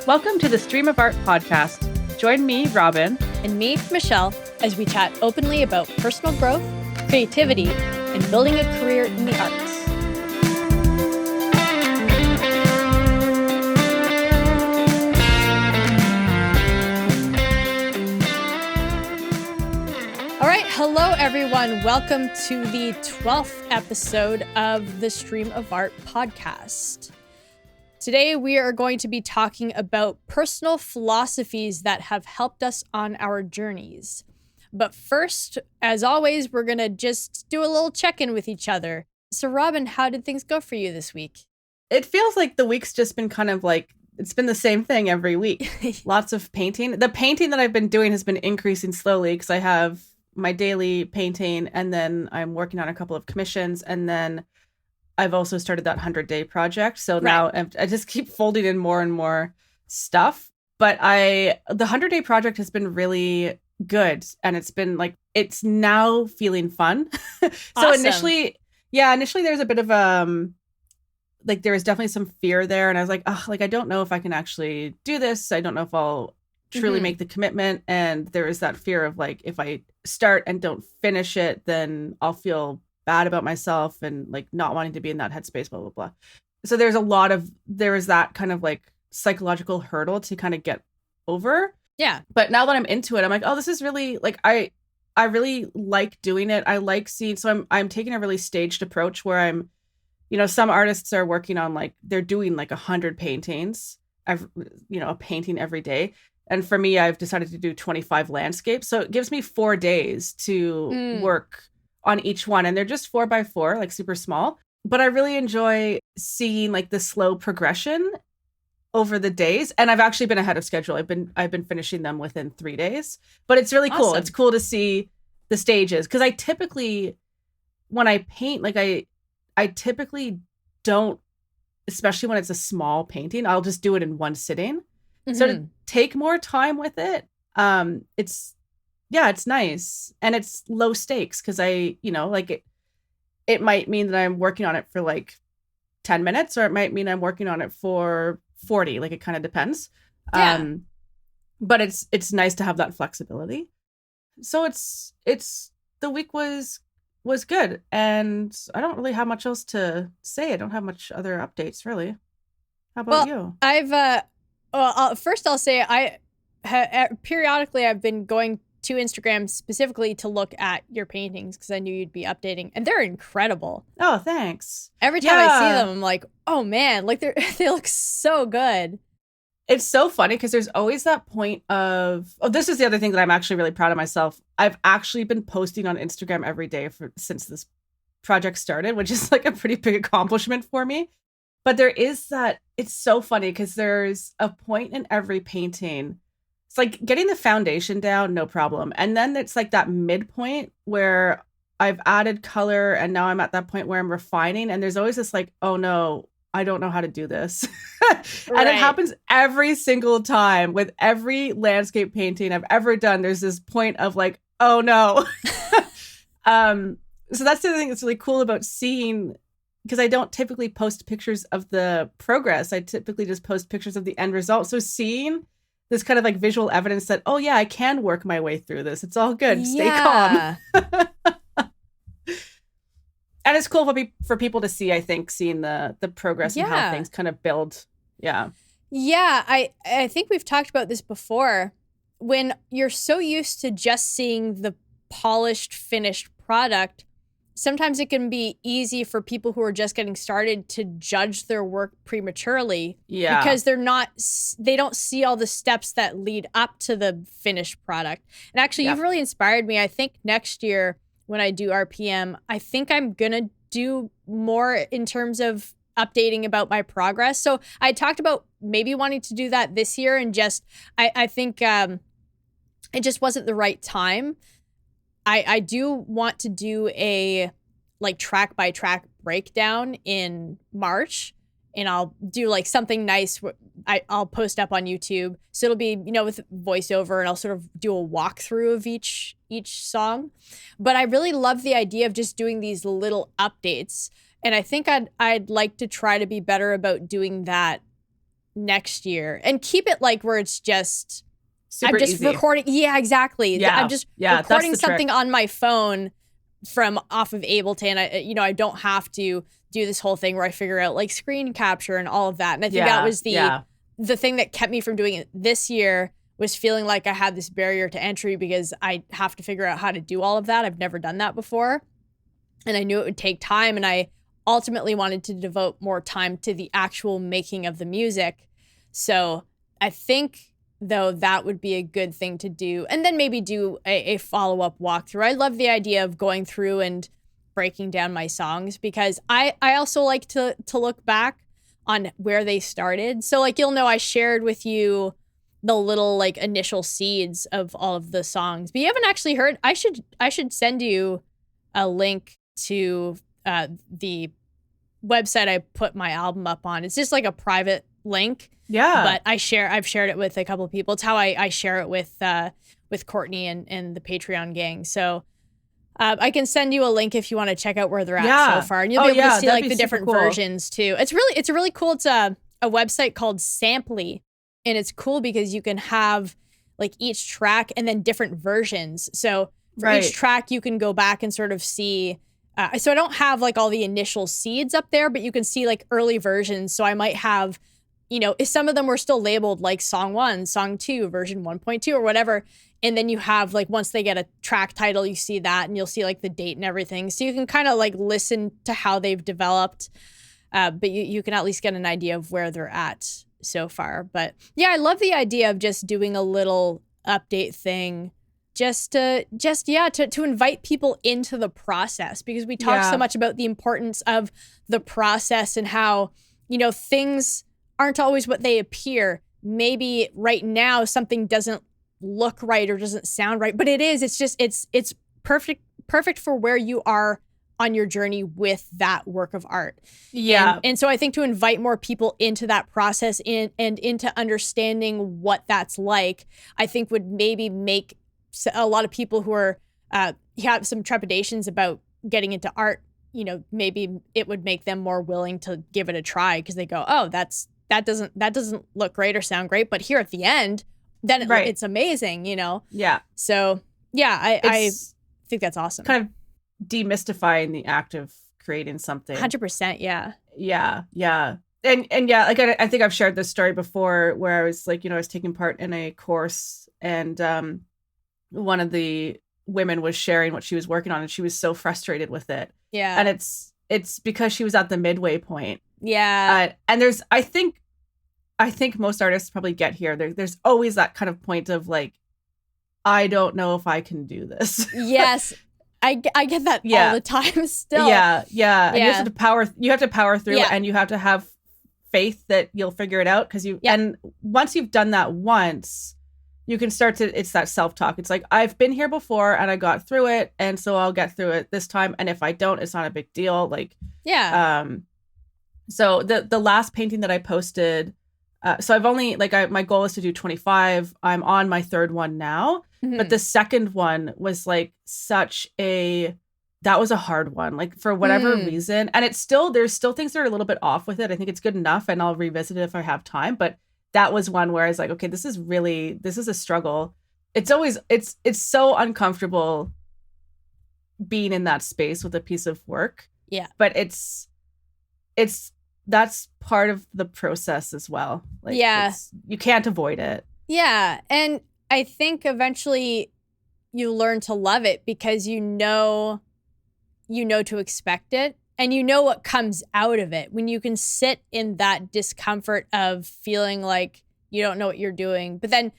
Welcome to the Stream of Art podcast. Join me, Robyn. And me, Michelle, as we chat openly about personal growth, creativity, and building a career in the arts. All right, hello everyone. Welcome to the 12th episode of the Stream of Art podcast. Today, we are going to be talking about personal philosophies that have helped us on our journeys. But first, as always, we're going to just do a little check-in with each other. So, Robyn, how did things go for you this week? It feels like the week's just been kind of like, it's been the same thing every week. Lots of painting. The painting that I've been doing has been increasing slowly because I have my daily painting and then I'm working on a couple of commissions and then I've also started that 100-day project. So now I just keep folding in more and more stuff. But the 100-day project has been really good. And it's been like, it's now feeling fun. So Awesome. initially there's a bit of, like there was definitely some fear there. And I was like, oh, like, I don't know if I can actually do this. I don't know if I'll truly make the commitment. And there is that fear of like, if I start and don't finish it, then I'll feel bad about myself and like not wanting to be in that headspace, blah, blah, blah. So there is that kind of like psychological hurdle to kind of get over. Yeah. But now that I'm into it, I'm like, oh, this is really like, I really like doing it. I like seeing, so I'm taking a really staged approach where I'm, some artists are working on like, they're doing like 100 paintings, a painting every day. And for me, I've decided to do 25 landscapes. So it gives me 4 days to work on each one. And they're just 4x4, like super small. But I really enjoy seeing like the slow progression over the days. And I've actually been ahead of schedule. I've been finishing them within 3 days. But it's really cool. Awesome. It's cool to see the stages. Because I typically, when I paint, like I typically don't, especially when it's a small painting, I'll just do it in one sitting. So to take more time with it, it's nice. And it's low stakes because it might mean that I'm working on it for like 10 minutes or it might mean I'm working on it for 40. Like it kind of depends. Yeah. But it's nice to have that flexibility. So the week was good. And I don't really have much else to say. I don't have much other updates really. How about you? First I'll say periodically I've been going to Instagram specifically to look at your paintings because I knew you'd be updating, and they're incredible. Oh, thanks. Every time I see them, I'm like, oh man, like they look so good. It's so funny because there's always that point of, this is the other thing that I'm actually really proud of myself. I've actually been posting on Instagram every day since this project started, which is like a pretty big accomplishment for me. But there is that, it's so funny because there's a point in every painting. It's like getting the foundation down, no problem. And then it's like that midpoint where I've added color and now I'm at that point where I'm refining. And there's always this like, oh no, I don't know how to do this. And it happens every single time with every landscape painting I've ever done. There's this point of like, oh no. So that's the thing that's really cool about seeing, because I don't typically post pictures of the progress. I typically just post pictures of the end result. So seeing this kind of like visual evidence that, oh yeah, I can work my way through this. It's all good. Stay calm. And it's cool for people to see, I think, seeing the progress and how things kind of build. Yeah. Yeah, I think we've talked about this before. When you're so used to just seeing the polished, finished product, sometimes it can be easy for people who are just getting started to judge their work prematurely. Yeah. Because they don't see all the steps that lead up to the finished product. And actually, you've really inspired me. I think next year when I do RPM, I think I'm going to do more in terms of updating about my progress. So I talked about maybe wanting to do that this year and just, I think it just wasn't the right time. I do want to do a like track by track breakdown in March, and I'll do like something nice. I'll post up on YouTube. So it'll be, with voiceover, and I'll sort of do a walkthrough of each song. But I really love the idea of just doing these little updates. And I think I'd like to try to be better about doing that next year and keep it like where it's just Super I'm just easy. recording. Yeah, exactly. Yeah. I'm just Yeah, recording that's the something trick. on my phone from off of Ableton. I don't have to do this whole thing where I figure out like screen capture and all of that. And I think that was the thing that kept me from doing it this year, was feeling like I had this barrier to entry because I have to figure out how to do all of that. I've never done that before. And I knew it would take time. And I ultimately wanted to devote more time to the actual making of the music. So I think, though, that would be a good thing to do. And then maybe do a follow-up walkthrough. I love the idea of going through and breaking down my songs, because I also like to look back on where they started. So like, you'll know I shared with you the little like initial seeds of all of the songs, but you haven't actually heard. I should send you a link to the website I put my album up on. It's just like a private link. Yeah. But I've shared it with a couple of people. It's how I share it with Courtney and the Patreon gang. So I can send you a link if you want to check out where they're at so far, and you'll be able to see like the different versions too. It's really cool. It's a website called Samply, and it's cool because you can have like each track and then different versions. So for each track, you can go back and sort of see. So I don't have like all the initial seeds up there, but you can see like early versions. So I might have, if some of them were still labeled like song 1, song 2, version 1.2 or whatever. And then you have like, once they get a track title, you see that and you'll see like the date and everything. So you can kind of like listen to how they've developed. But you can at least get an idea of where they're at so far. But yeah, I love the idea of just doing a little update thing to invite people into the process, because we talk so much about the importance of the process and how, things aren't always what they appear. Maybe right now something doesn't look right or doesn't sound right, but it is. It's just it's perfect for where you are on your journey with that work of art. Yeah. And so I think to invite more people into that process and into understanding what that's like, I think would maybe make a lot of people who are have some trepidations about getting into art, maybe it would make them more willing to give it a try, because they go, oh, that doesn't look great or sound great, but here at the end, then it's amazing, Yeah. So yeah, I think that's awesome. Kind of demystifying the act of creating something. 100%. Yeah. Yeah. And yeah, like I think I've shared this story before, where I was like, I was taking part in a course, and one of the women was sharing what she was working on, and she was so frustrated with it. Yeah. And it's because she was at the midway point. Yeah. And there's, I think most artists probably get here. There's always that kind of point of like, I don't know if I can do this. Yes. I get that all the time still. Yeah. And you have to power through it, and you have to have faith that you'll figure it out, because and once you've done that once, you can start to, it's that self-talk. It's like, I've been here before and I got through it, and so I'll get through it this time. And if I don't, it's not a big deal. Like, so the last painting that I posted, so I've only, my goal is to do 25. I'm on my third one now, but the second one was like that was a hard one, like for whatever reason. And there's still things that are a little bit off with it. I think it's good enough, and I'll revisit it if I have time. But that was one where I was like, okay, this is a struggle. It's so uncomfortable being in that space with a piece of work. Yeah. But that's part of the process as well. Like, you can't avoid it. Yeah. And I think eventually you learn to love it, because you know to expect it, and you know what comes out of it when you can sit in that discomfort of feeling like you don't know what you're doing, but then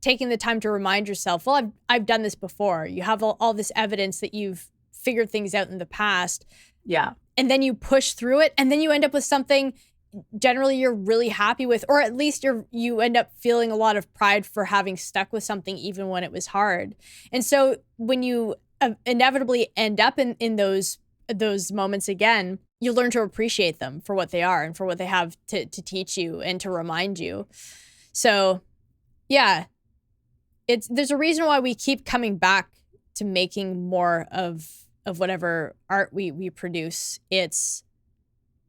taking the time to remind yourself, well, I've done this before. You have all this evidence that you've figured things out in the past. Yeah. And then you push through it, and then you end up with something generally you're really happy with, or at least you end up feeling a lot of pride for having stuck with something even when it was hard. And so when you inevitably end up in those moments again, you learn to appreciate them for what they are and for what they have to teach you and to remind you. So yeah, there's a reason why we keep coming back to making more of whatever art we produce. It's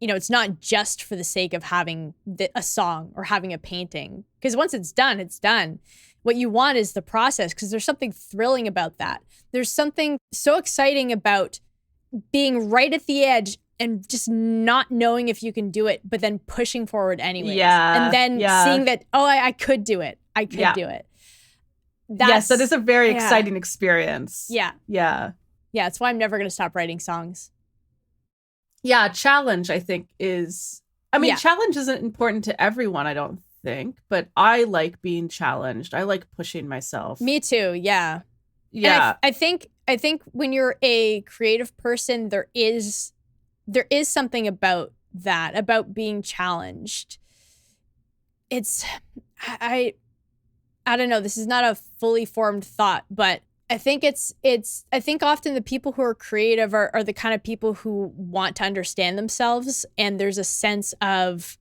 it's not just for the sake of having a song or having a painting. Because once it's done, it's done. What you want is the process, because there's something thrilling about that. There's something so exciting about being right at the edge and just not knowing if you can do it, but then pushing forward anyways. Yeah. And then seeing that, I could do it. I could do it. Yes, that is a very exciting experience. Yeah. Yeah. Yeah, that's why I'm never going to stop writing songs. Yeah, challenge, I think, is... I mean, challenge isn't important to everyone, I don't think, but I like being challenged. I like pushing myself. Me too, yeah. Yeah. And I think when you're a creative person, there is something about that, about being challenged. It's... I don't know, this is not a fully formed thought, but I think I think often the people who are creative are the kind of people who want to understand themselves. And there's a sense of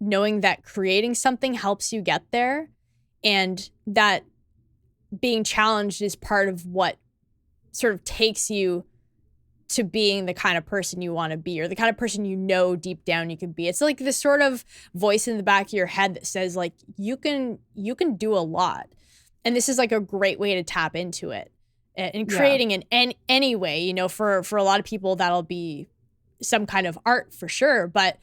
knowing that creating something helps you get there, and that being challenged is part of what sort of takes you to being the kind of person you want to be, or the kind of person deep down you can be. It's like this sort of voice in the back of your head that says, like, you can do a lot. And this is like a great way to tap into it. And creating in any way, for a lot of people, that'll be some kind of art for sure. But,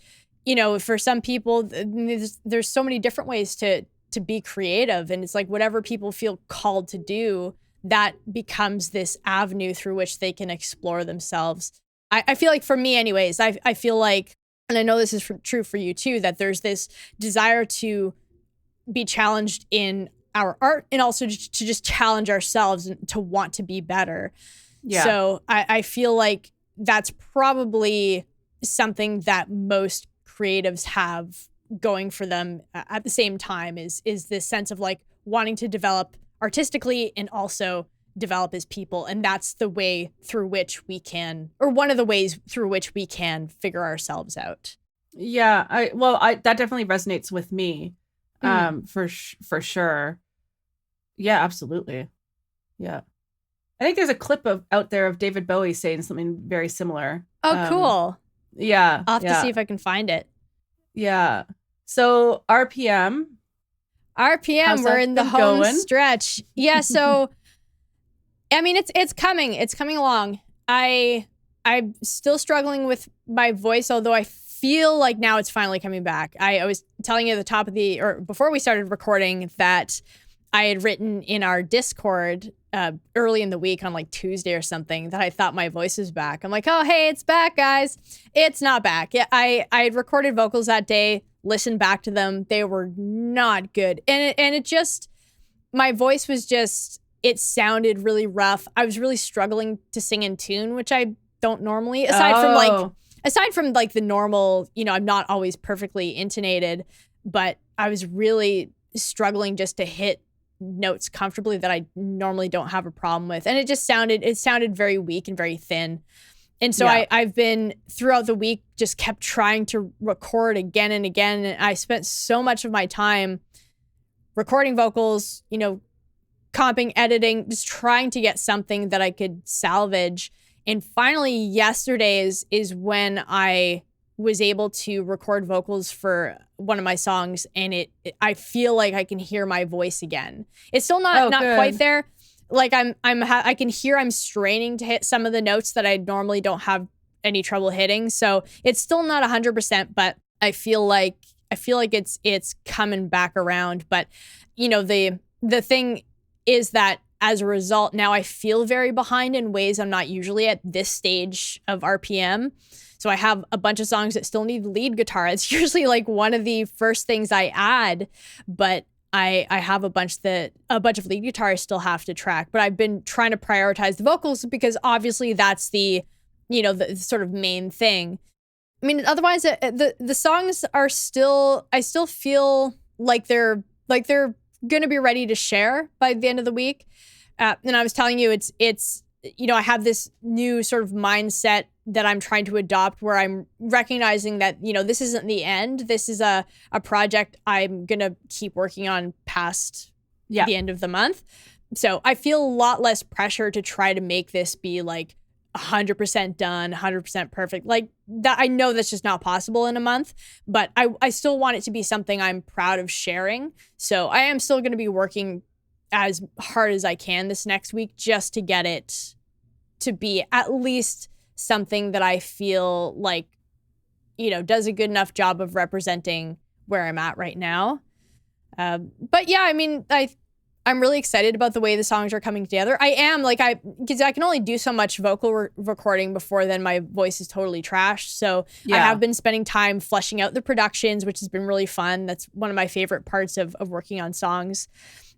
for some people, there's so many different ways to be creative. And it's like whatever people feel called to do, that becomes this avenue through which they can explore themselves. I feel like for me anyways, I feel like, and I know this is true for you too, that there's this desire to be challenged in our art, and also to just challenge ourselves and to want to be better. Yeah. So I feel like that's probably something that most creatives have going for them at the same time, is this sense of like wanting to develop artistically and also develop as people. And that's the way through which we can, or one of the ways through which we can figure ourselves out. Yeah, that definitely resonates with me, for sure. Yeah, absolutely. Yeah, I think there's a clip out there of David Bowie saying something very similar. Oh, cool. Yeah, I'll have to see if I can find it. Yeah. So RPM, we're in the home stretch. Yeah, so I mean, it's coming along. I'm still struggling with my voice, although I feel like now it's finally coming back. I was telling you at the top of before we started recording, that I had written in our Discord early in the week on like Tuesday or something that I thought my voice was back. I'm like, oh, hey, it's back, guys. It's not back. Yeah, I had recorded vocals that day, listened back to them. They were not good. And it just, my voice was just, it sounded really rough. I was really struggling to sing in tune, which I don't normally, aside from the normal, I'm not always perfectly intonated, but I was really struggling just to hit notes comfortably that I normally don't have a problem with. And it sounded very weak and very thin. And so I've been throughout the week just kept trying to record again and again. And I spent so much of my time recording vocals, comping, editing, just trying to get something that I could salvage. And finally yesterday is when I was able to record vocals for one of my songs, and I feel like I can hear my voice again. It's still not quite there. Like I can hear I'm straining to hit some of the notes that I normally don't have any trouble hitting. So it's still not 100%, but I feel like it's coming back around. But the thing is that as a result, now I feel very behind in ways I'm not usually at this stage of RPM. So I have a bunch of songs that still need lead guitar. It's usually like one of the first things I add, but I have a bunch of lead guitar I still have to track. But I've been trying to prioritize the vocals because obviously that's the sort of main thing. I mean, otherwise the songs are still, I still feel like they're going to be ready to share by the end of the week. And I was telling you, it's I have this new sort of mindset that I'm trying to adopt, where I'm recognizing that, this isn't the end. This is a project I'm going to keep working on past the end of the month. So I feel a lot less pressure to try to make this be like 100% done, 100% perfect. Like that, I know that's just not possible in a month, but I still want it to be something I'm proud of sharing. So I am still going to be working as hard as I can this next week just to get it to be at least something that I feel like, you know, does a good enough job of representing where I'm at right now. But yeah, I mean, I'm really excited about the way the songs are coming together. I am like, because I can only do so much vocal recording before then my voice is totally trashed. So I have been spending time fleshing out the productions, which has been really fun. That's one of my favorite parts of working on songs.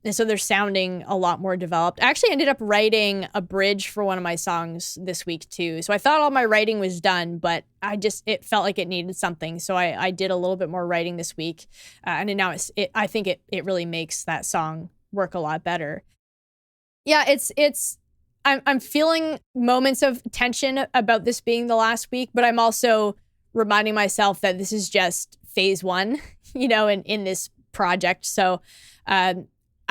And so they're sounding a lot more developed. I actually ended up writing a bridge for one of my songs this week too. So I thought all my writing was done, but it felt like it needed something. So I did a little bit more writing this week. And now I think it really makes that song work a lot better. Yeah, I'm feeling moments of tension about this being the last week, but I'm also reminding myself that this is just phase one, you know, in this project. So,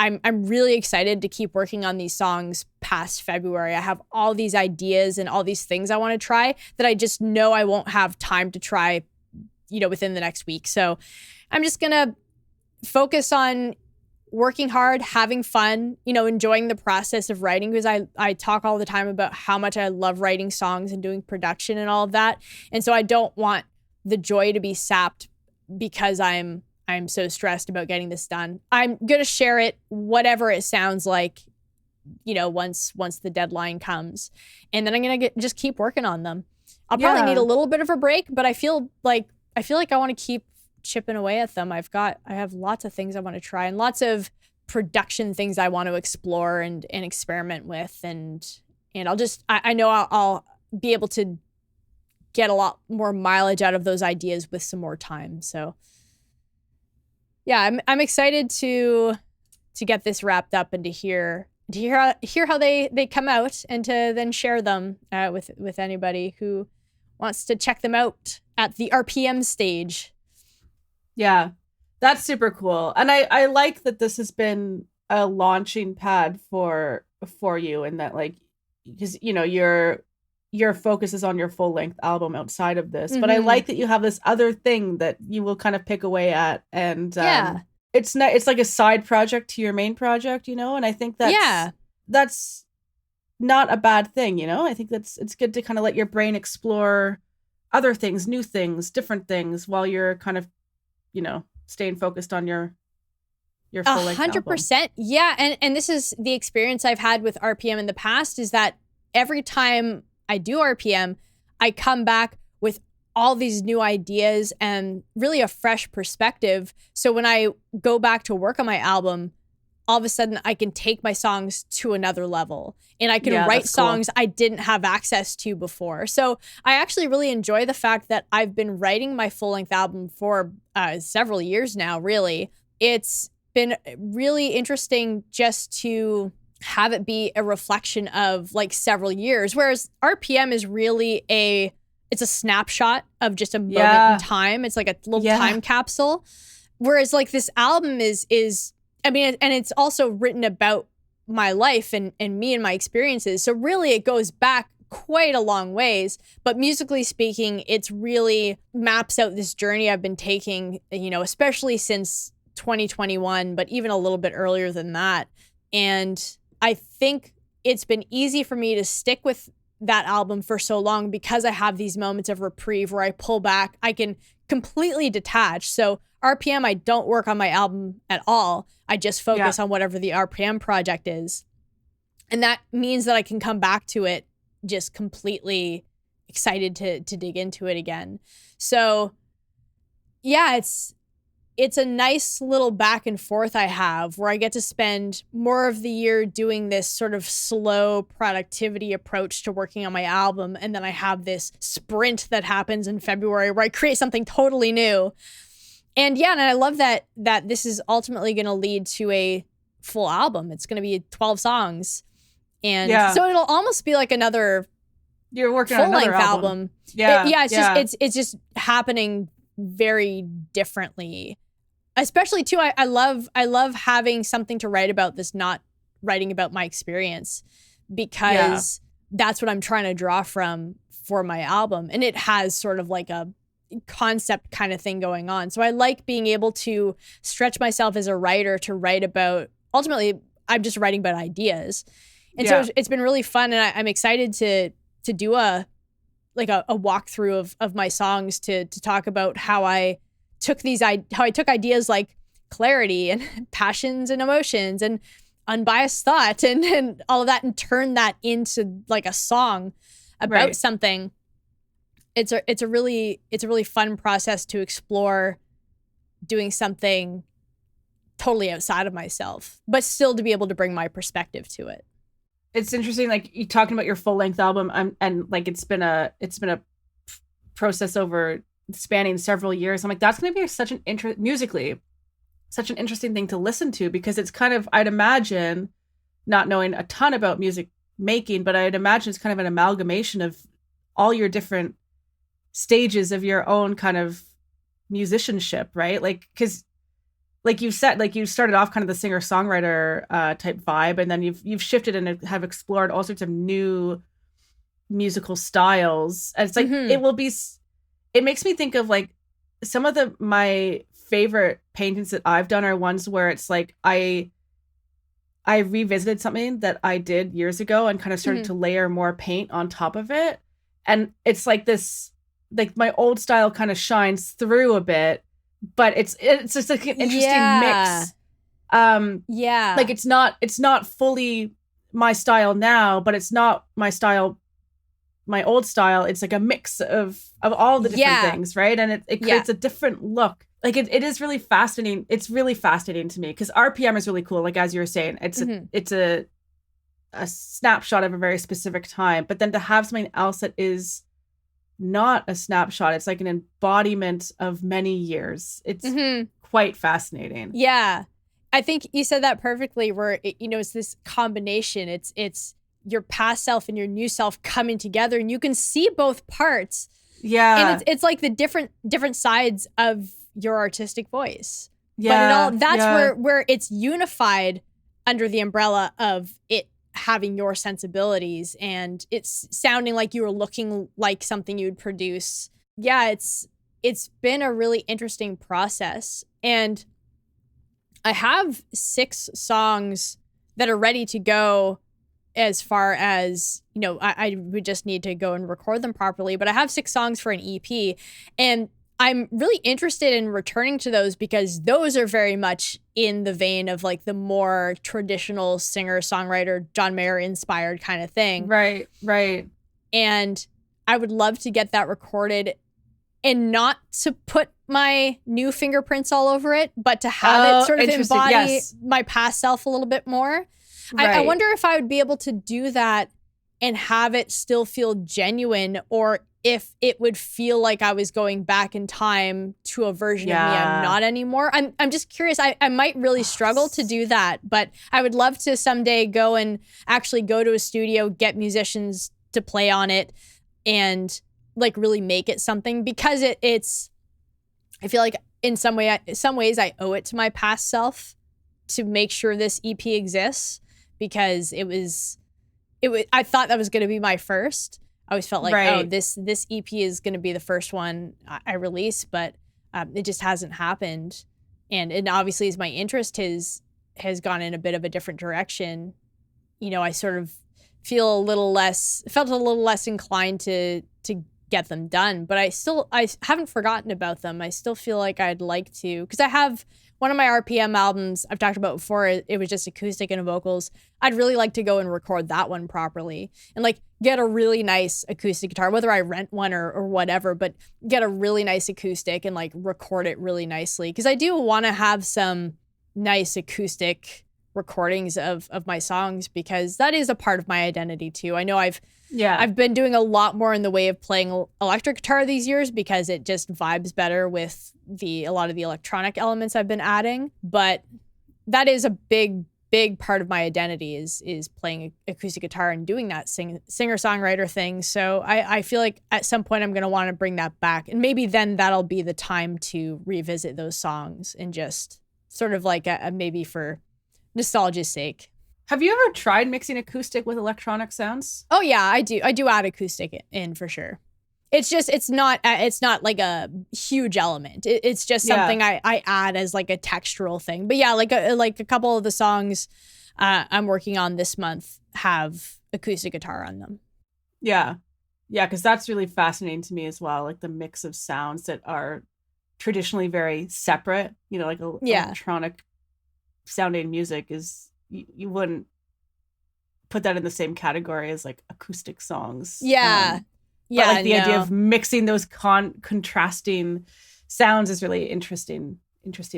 I'm really excited to keep working on these songs past February. I have all these ideas and all these things I want to try that I just know I won't have time to try, you know, within the next week. So I'm just going to focus on working hard, having fun, you know, enjoying the process of writing, because I talk all the time about how much I love writing songs and doing production and all of that. And so I don't want the joy to be sapped because I'm so stressed about getting this done. I'm going to share it, whatever it sounds like, you know, once the deadline comes. And then I'm going to just keep working on them. I'll probably need a little bit of a break, but I feel like I want to keep chipping away at them. I have lots of things I want to try and lots of production things I want to explore and experiment with. And I know I'll be able to get a lot more mileage out of those ideas with some more time. So yeah, I'm excited to get this wrapped up and to hear how they come out and to then share them with anybody who wants to check them out at the RPM stage. Yeah, that's super cool. And I like that this has been a launching pad for you, and that, like, because, you know, your focus is on your full length album outside of this, but I like that you have this other thing that you will kind of pick away at, and it's like a side project to your main project, you know, and I think that's not a bad thing, you know. I think it's good to kind of let your brain explore other things, new things, different things, while you're kind of, you know, staying focused on your full length album. 100%. Yeah, and this is the experience I've had with RPM in the past, is that every time I do RPM, I come back with all these new ideas and really a fresh perspective. So when I go back to work on my album, all of a sudden I can take my songs to another level, and I can write songs I didn't have access to before. So I actually really enjoy the fact that I've been writing my full-length album for several years now, really. It's been really interesting just to have it be a reflection of like several years, whereas RPM is really it's a snapshot of just a moment in time. It's like a little time capsule, whereas like this album is I mean, and it's also written about my life and me and my experiences. So really it goes back quite a long ways, but musically speaking, it's really maps out this journey I've been taking, you know, especially since 2021, but even a little bit earlier than that. And I think it's been easy for me to stick with that album for so long because I have these moments of reprieve where I pull back. I can completely detach. So RPM, I don't work on my album at all. I just focus on whatever the RPM project is. And that means that I can come back to it just completely excited to dig into it again. So yeah, it's a nice little back and forth I have where I get to spend more of the year doing this sort of slow productivity approach to working on my album. And then I have this sprint that happens in February where I create something totally new. And yeah, and I love that this is ultimately going to lead to a full album. It's going to be 12 songs. And so it'll almost be like another You're working on another album. It's just happening very differently. Especially too, I love having something to write about that's not writing about my experience, because that's what I'm trying to draw from for my album. And it has sort of like a concept kind of thing going on. So I like being able to stretch myself as a writer to write about, ultimately, I'm just writing about ideas. And so it's been really fun. And I'm excited to do a walkthrough of my songs to talk about how I took ideas like clarity and passions and emotions and unbiased thought and all of that and turn that into like a song about something. It's a really fun process to explore doing something totally outside of myself, but still to be able to bring my perspective to it. It's interesting, like you talking about your full length album, and like it's been a process over spanning several years. I'm like, that's going to be musically such an interesting thing to listen to, because it's kind of, I'd imagine, not knowing a ton about music making, but I'd imagine it's kind of an amalgamation of all your different stages of your own kind of musicianship, right? Like, because like you said, like you started off kind of the singer-songwriter type vibe, and then you've shifted and have explored all sorts of new musical styles. And it's like, it makes me think of like some of my favorite paintings that I've done are ones where it's like I revisited something that I did years ago and kind of started to layer more paint on top of it. And it's like this, like my old style kind of shines through a bit, but it's just like an interesting mix. Like it's not fully my style now, but it's not my style, my old style. It's like a mix of all the different things, right? And it creates a different look. Like it is really fascinating. It's really fascinating to me because RPM is really cool. Like, as you were saying, it's a snapshot of a very specific time, but then to have something else that is not a snapshot, it's like an embodiment of many years. It's quite fascinating. Yeah. I think you said that perfectly, where it's this combination. It's your past self and your new self coming together, and you can see both parts. Yeah. And it's like the different sides of your artistic voice. Yeah. But that's where it's unified under the umbrella of it having your sensibilities, and it's sounding like you were looking like something you'd produce. Yeah, it's been a really interesting process. And I have 6 songs that are ready to go, as far as, I would just need to go and record them properly. But I have 6 songs for an EP, and I'm really interested in returning to those because those are very much in the vein of like the more traditional singer-songwriter, John Mayer inspired kind of thing. Right. And I would love to get that recorded, and not to put my new fingerprints all over it, but to have it sort of embody my past self a little bit more. Right. I wonder if I would be able to do that and have it still feel genuine, or if it would feel like I was going back in time to a version of me I'm not anymore. I'm just curious. I might really struggle to do that, but I would love to someday go and actually go to a studio, get musicians to play on it, and like really make it something, because it's I feel like in some ways I owe it to my past self to make sure this EP exists, because I thought that was going to be my first. I always felt like, this EP is going to be the first one I release, but it just hasn't happened. And obviously, as my interest has gone in a bit of a different direction, I sort of felt a little less inclined to get them done. But I haven't forgotten about them. I still feel like I'd like to, because I have one of my RPM albums I've talked about before. It was just acoustic and vocals. I'd really like to go and record that one properly and like get a really nice acoustic guitar, whether I rent one or whatever, but get a really nice acoustic and like record it really nicely. Because I do want to have some nice acoustic recordings of my songs, because that is a part of my identity too. I know I've been doing a lot more in the way of playing electric guitar these years, because it just vibes better with a lot of the electronic elements I've been adding. But that is a big part of my identity is playing acoustic guitar and doing that singer-songwriter thing. So I feel like at some point I'm going to want to bring that back, and maybe then that'll be the time to revisit those songs and just sort of like a maybe for nostalgia's sake. Have you ever tried mixing acoustic with electronic sounds? Oh yeah, I do. I do add acoustic in for sure. It's just it's not like a huge element. It's just something I add as like a textural thing. But yeah, like a couple of the songs I'm working on this month have acoustic guitar on them. Yeah. Yeah, because that's really fascinating to me as well. Like the mix of sounds that are traditionally very separate, like electronic sounding music is, you wouldn't put that in the same category as like acoustic songs. Yeah. But like the idea of mixing those contrasting sounds is really interesting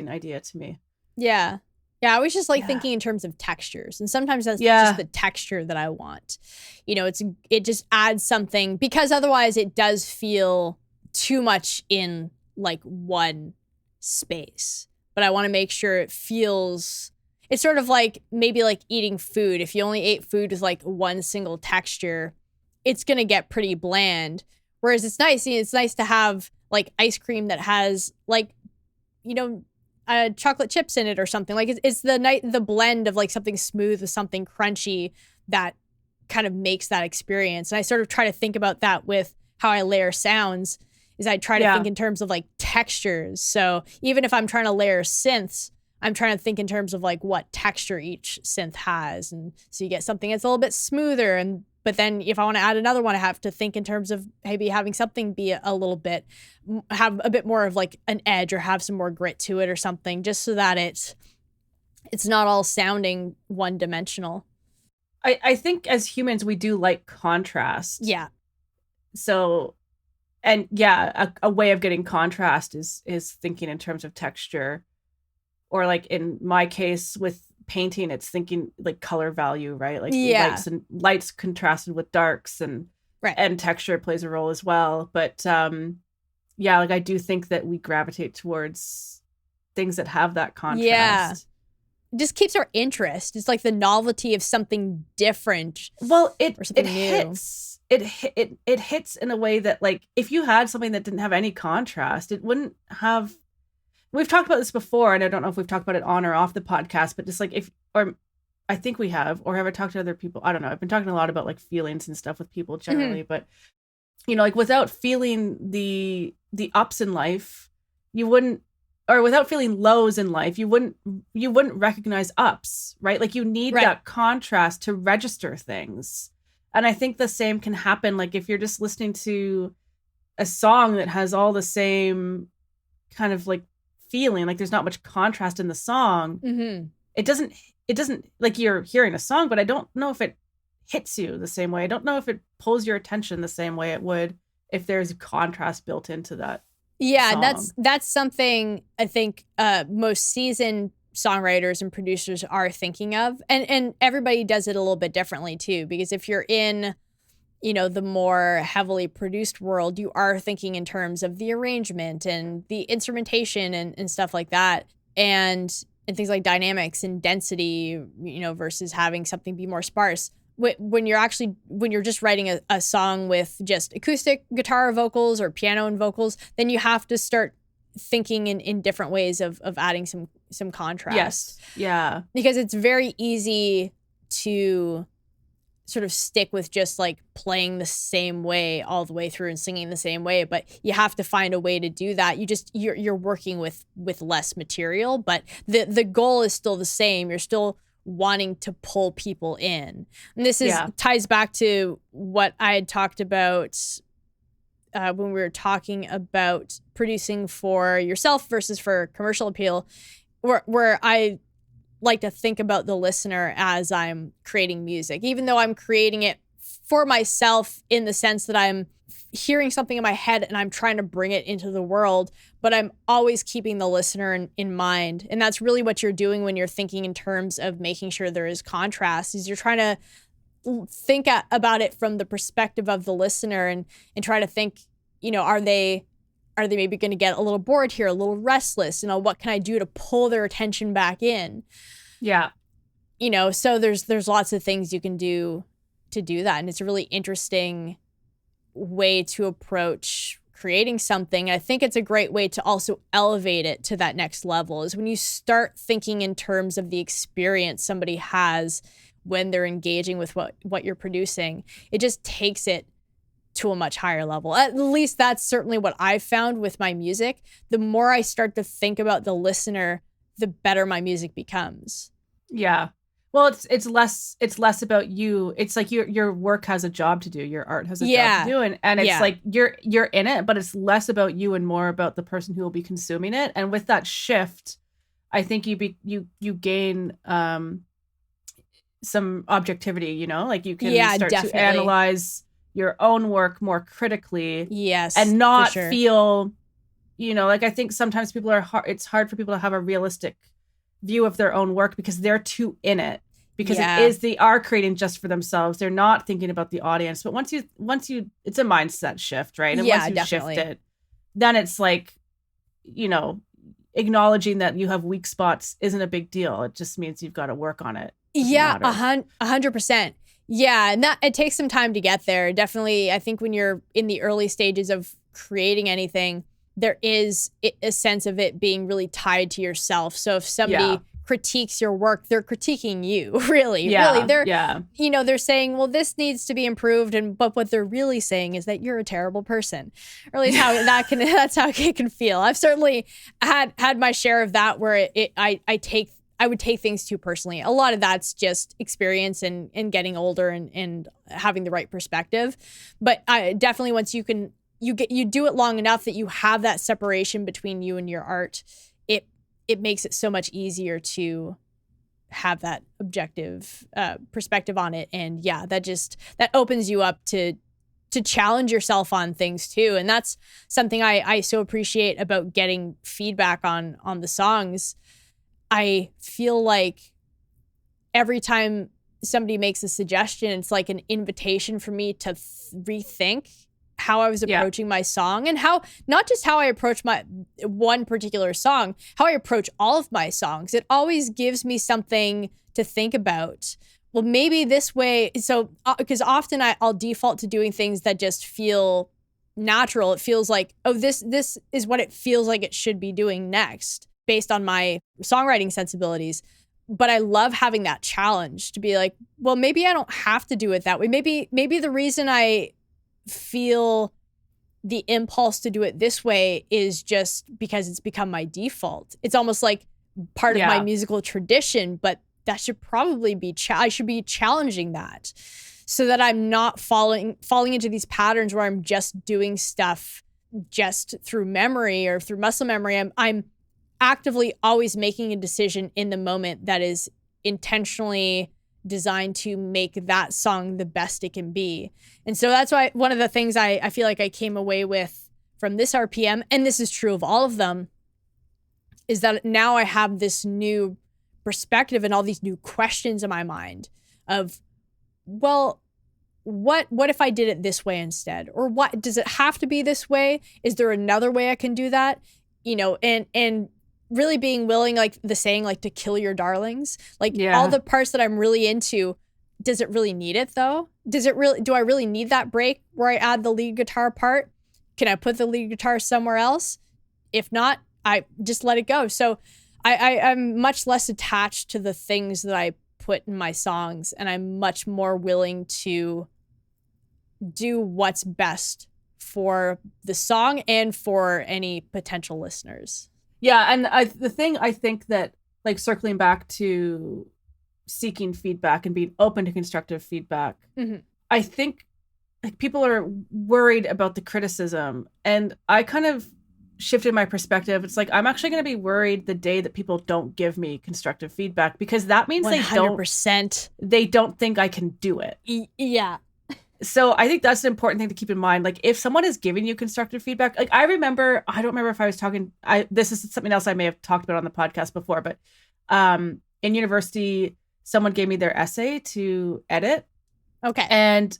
idea to me. Yeah. Yeah, I was just like thinking in terms of textures, and sometimes that's just the texture that I want. It just adds something, because otherwise it does feel too much in like one space. But I want to make sure it feels. It's sort of like maybe like eating food. If you only ate food with like one single texture, it's gonna get pretty bland. Whereas it's nice. It's nice to have like ice cream that has like, chocolate chips in it or something. Like it's the blend of like something smooth with something crunchy that kind of makes that experience. And I sort of try to think about that with how I layer sounds. Is I try to think in terms of like textures. So even if I'm trying to layer synths, I'm trying to think in terms of like what texture each synth has. And so you get something that's a little bit smoother. But then if I want to add another one, I have to think in terms of maybe having something be a little bit, have a bit more of like an edge or have some more grit to it or something, just so that it's not all sounding one dimensional. I think as humans, we do like contrast. Yeah. So, and a way of getting contrast is thinking in terms of texture, or like in my case with painting, it's thinking like color value, right? Like lights contrasted with darks, and texture plays a role as well. But like I do think that we gravitate towards things that have that contrast. Yeah. It just keeps our interest. It's like the novelty of something different. Well, it hits in a way that, like, if you had something that didn't have any contrast, it wouldn't have. We've talked about this before, and I don't know if we've talked about it on or off the podcast, but just like I think we have, or have I talked to other people? I don't know. I've been talking a lot about like feelings and stuff with people generally, but like without feeling the ups in life, you wouldn't, or without feeling lows in life, you wouldn't recognize ups, right? Like you need that contrast to register things. And I think the same can happen. Like if you're just listening to a song that has all the same kind of like feeling, like there's not much contrast in the song, it doesn't like, you're hearing a song, but I don't know if it hits you the same way. I don't know if it pulls your attention the same way it would if there's contrast built into that song. That's something I think most seasoned songwriters and producers are thinking of, and everybody does it a little bit differently too, because if you're in the more heavily produced world, you are thinking in terms of the arrangement and the instrumentation and stuff like that. And things like dynamics and density, versus having something be more sparse. When you're just writing a song with just acoustic guitar vocals or piano and vocals, then you have to start thinking in different ways of adding some contrast. Yes. Yeah. Because it's very easy to sort of stick with just like playing the same way all the way through and singing the same way, but you have to find a way to do that. You're working with less material, but the goal is still the same. You're still wanting to pull people in. And this ties back to what I had talked about when we were talking about producing for yourself versus for commercial appeal, where I like to think about the listener as I'm creating music, even though I'm creating it for myself in the sense that I'm hearing something in my head and I'm trying to bring it into the world, but I'm always keeping the listener in mind. And that's really what you're doing when you're thinking in terms of making sure there is contrast, is you're trying to think about it from the perspective of the listener and try to think, are they maybe going to get a little bored here, a little restless? What can I do to pull their attention back in? Yeah. So there's lots of things you can do to do that. And it's a really interesting way to approach creating something. I think it's a great way to also elevate it to that next level, is when you start thinking in terms of the experience somebody has when they're engaging with what you're producing, it just takes it to a much higher level. At least that's certainly what I've found with my music. The more I start to think about the listener, the better my music becomes. Yeah. Well, it's less about you. It's like your work has a job to do. Your art has a job to do, and it's like you're in it, but it's less about you and more about the person who will be consuming it. And with that shift, I think you gain some objectivity. You know, like you can start to analyze your own work more critically. Yes, and not feel, you know, like I think sometimes it's hard for people to have a realistic view of their own work because they're too in it, because they are creating just for themselves. They're not thinking about the audience. But once you it's a mindset shift, right? And once you shift it, then it's like, you know, acknowledging that you have weak spots isn't a big deal. It just means you've got to work on it. Yeah, 100%. Yeah, and that it takes some time to get there. Definitely, I think when you're in the early stages of creating anything, there is a sense of it being really tied to yourself. So if somebody critiques your work, they're critiquing you, really. They're, you know, they're saying, well, this needs to be improved. But what they're really saying is that you're a terrible person. Or at least that's how it can feel. I've certainly had my share of that where I would take things too personally. A lot of that's just experience and getting older and having the right perspective. But I definitely, once you do it long enough that you have that separation between you and your art, it makes it so much easier to have that objective perspective on it. And that opens you up to challenge yourself on things too. And that's something I so appreciate about getting feedback on the songs. I feel like every time somebody makes a suggestion, it's like an invitation for me to rethink how I was approaching my song, and not just how I approach my one particular song, how I approach all of my songs. It always gives me something to think about. Well, maybe this way. So, because often I'll default to doing things that just feel natural. It feels like, oh, this is what it feels like it should be doing next, based on my songwriting sensibilities. But I love having that challenge to be like, well, maybe I don't have to do it that way. Maybe the reason I feel the impulse to do it this way is just because it's become my default. It's almost like part of my musical tradition, but that should probably be I should be challenging that so that I'm not falling into these patterns where I'm just doing stuff just through memory or through muscle memory. I'm actively always making a decision in the moment that is intentionally designed to make that song the best it can be. And so that's why one of the things I feel like I came away with from this RPM, and this is true of all of them, is that now I have this new perspective and all these new questions in my mind of, well, what if I did it this way instead? Or what does it have to be this way? Is there another way I can do that? You know, and really being willing, like the saying, like to kill your darlings, like all the parts that I'm really into, does it really need it though? Do I really need that break where I add the lead guitar part? Can I put the lead guitar somewhere else? If not, I just let it go. So I'm much less attached to the things that I put in my songs, and I'm much more willing to do what's best for the song and for any potential listeners. Yeah, and the thing I think that, like, circling back to seeking feedback and being open to constructive feedback, I think like people are worried about the criticism, and I kind of shifted my perspective. It's like I'm actually going to be worried the day that people don't give me constructive feedback, because that means 100%. they don't think I can do it. Yeah. So I think that's an important thing to keep in mind. Like if someone is giving you constructive feedback, like I don't remember if I was talking, this is something else I may have talked about on the podcast before, but in university, someone gave me their essay to edit. Okay. And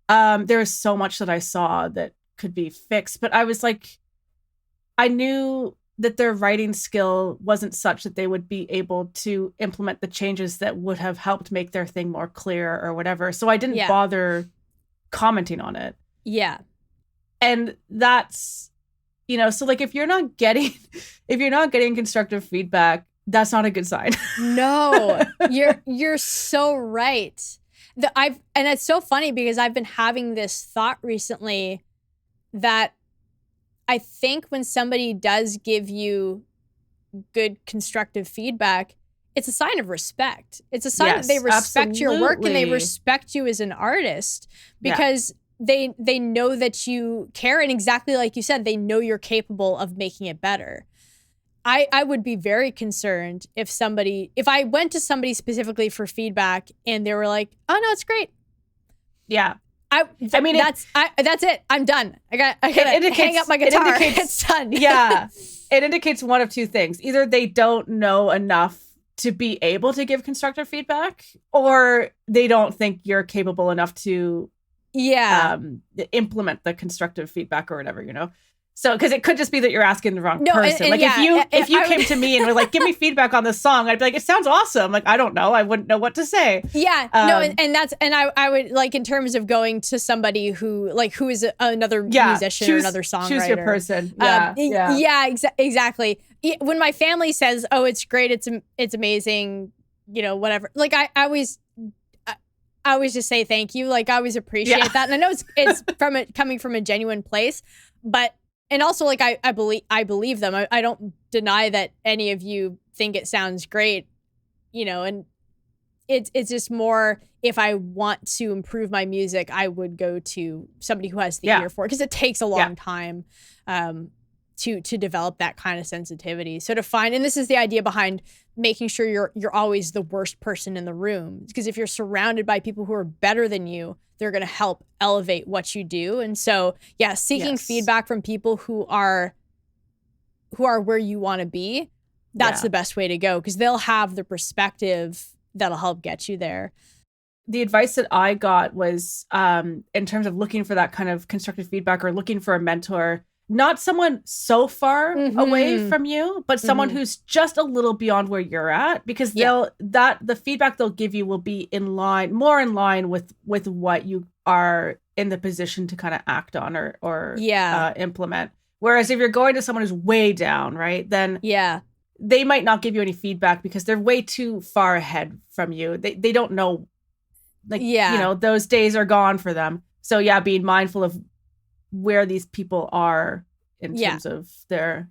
there was so much that I saw that could be fixed, but I was like, I knew that their writing skill wasn't such that they would be able to implement the changes that would have helped make their thing more clear or whatever. So I didn't bother commenting on it. Yeah. And that's, you know, so like if you're not getting constructive feedback, that's not a good sign. No, you're so right. And it's so funny because I've been having this thought recently that I think when somebody does give you good constructive feedback, it's a sign of respect. It's a sign that they respect your work and they respect you as an artist because they know that you care, and exactly like you said, they know you're capable of making it better. I would be very concerned if I went to somebody specifically for feedback and they were like, "Oh no, it's great." Yeah. I mean, that's it. I'm done. I gotta hang up my guitar. It's done. Yeah. It indicates one of two things. Either they don't know enough to be able to give constructive feedback, or they don't think you're capable enough to implement the constructive feedback or whatever, you know? So, because it could just be that you're asking the wrong person. Like if you came to me and were like, "Give me feedback on this song," I'd be like, "It sounds awesome." Like, I don't know. I wouldn't know what to say. Yeah. I would like, in terms of going to somebody who is another musician or another songwriter. Choose your person. Exactly. When my family says, "Oh, it's great. It's amazing," you know, whatever. Like I always just say thank you. Like I always appreciate that. And I know it's coming from a genuine place, but. And also, like, I believe them. I don't deny that any of you think it sounds great, you know, and it's just more, if I want to improve my music, I would go to somebody who has the ear for it, because it takes a long time to develop that kind of sensitivity. So to find, and this is the idea behind making sure you're always the worst person in the room, because if you're surrounded by people who are better than you, they're going to help elevate what you do. And so, seeking feedback from people who are where you want to be, that's the best way to go, because they'll have the perspective that'll help get you there. The advice that I got was, in terms of looking for that kind of constructive feedback or looking for a mentor, not someone so far away from you, but someone who's just a little beyond where you're at, because the feedback they'll give you will be more in line with what you are in the position to kind of act on or implement. Whereas if you're going to someone who's way down, right, then they might not give you any feedback because they're way too far ahead from you. They don't know, like, you know, those days are gone for them. So being mindful of where these people are in terms of their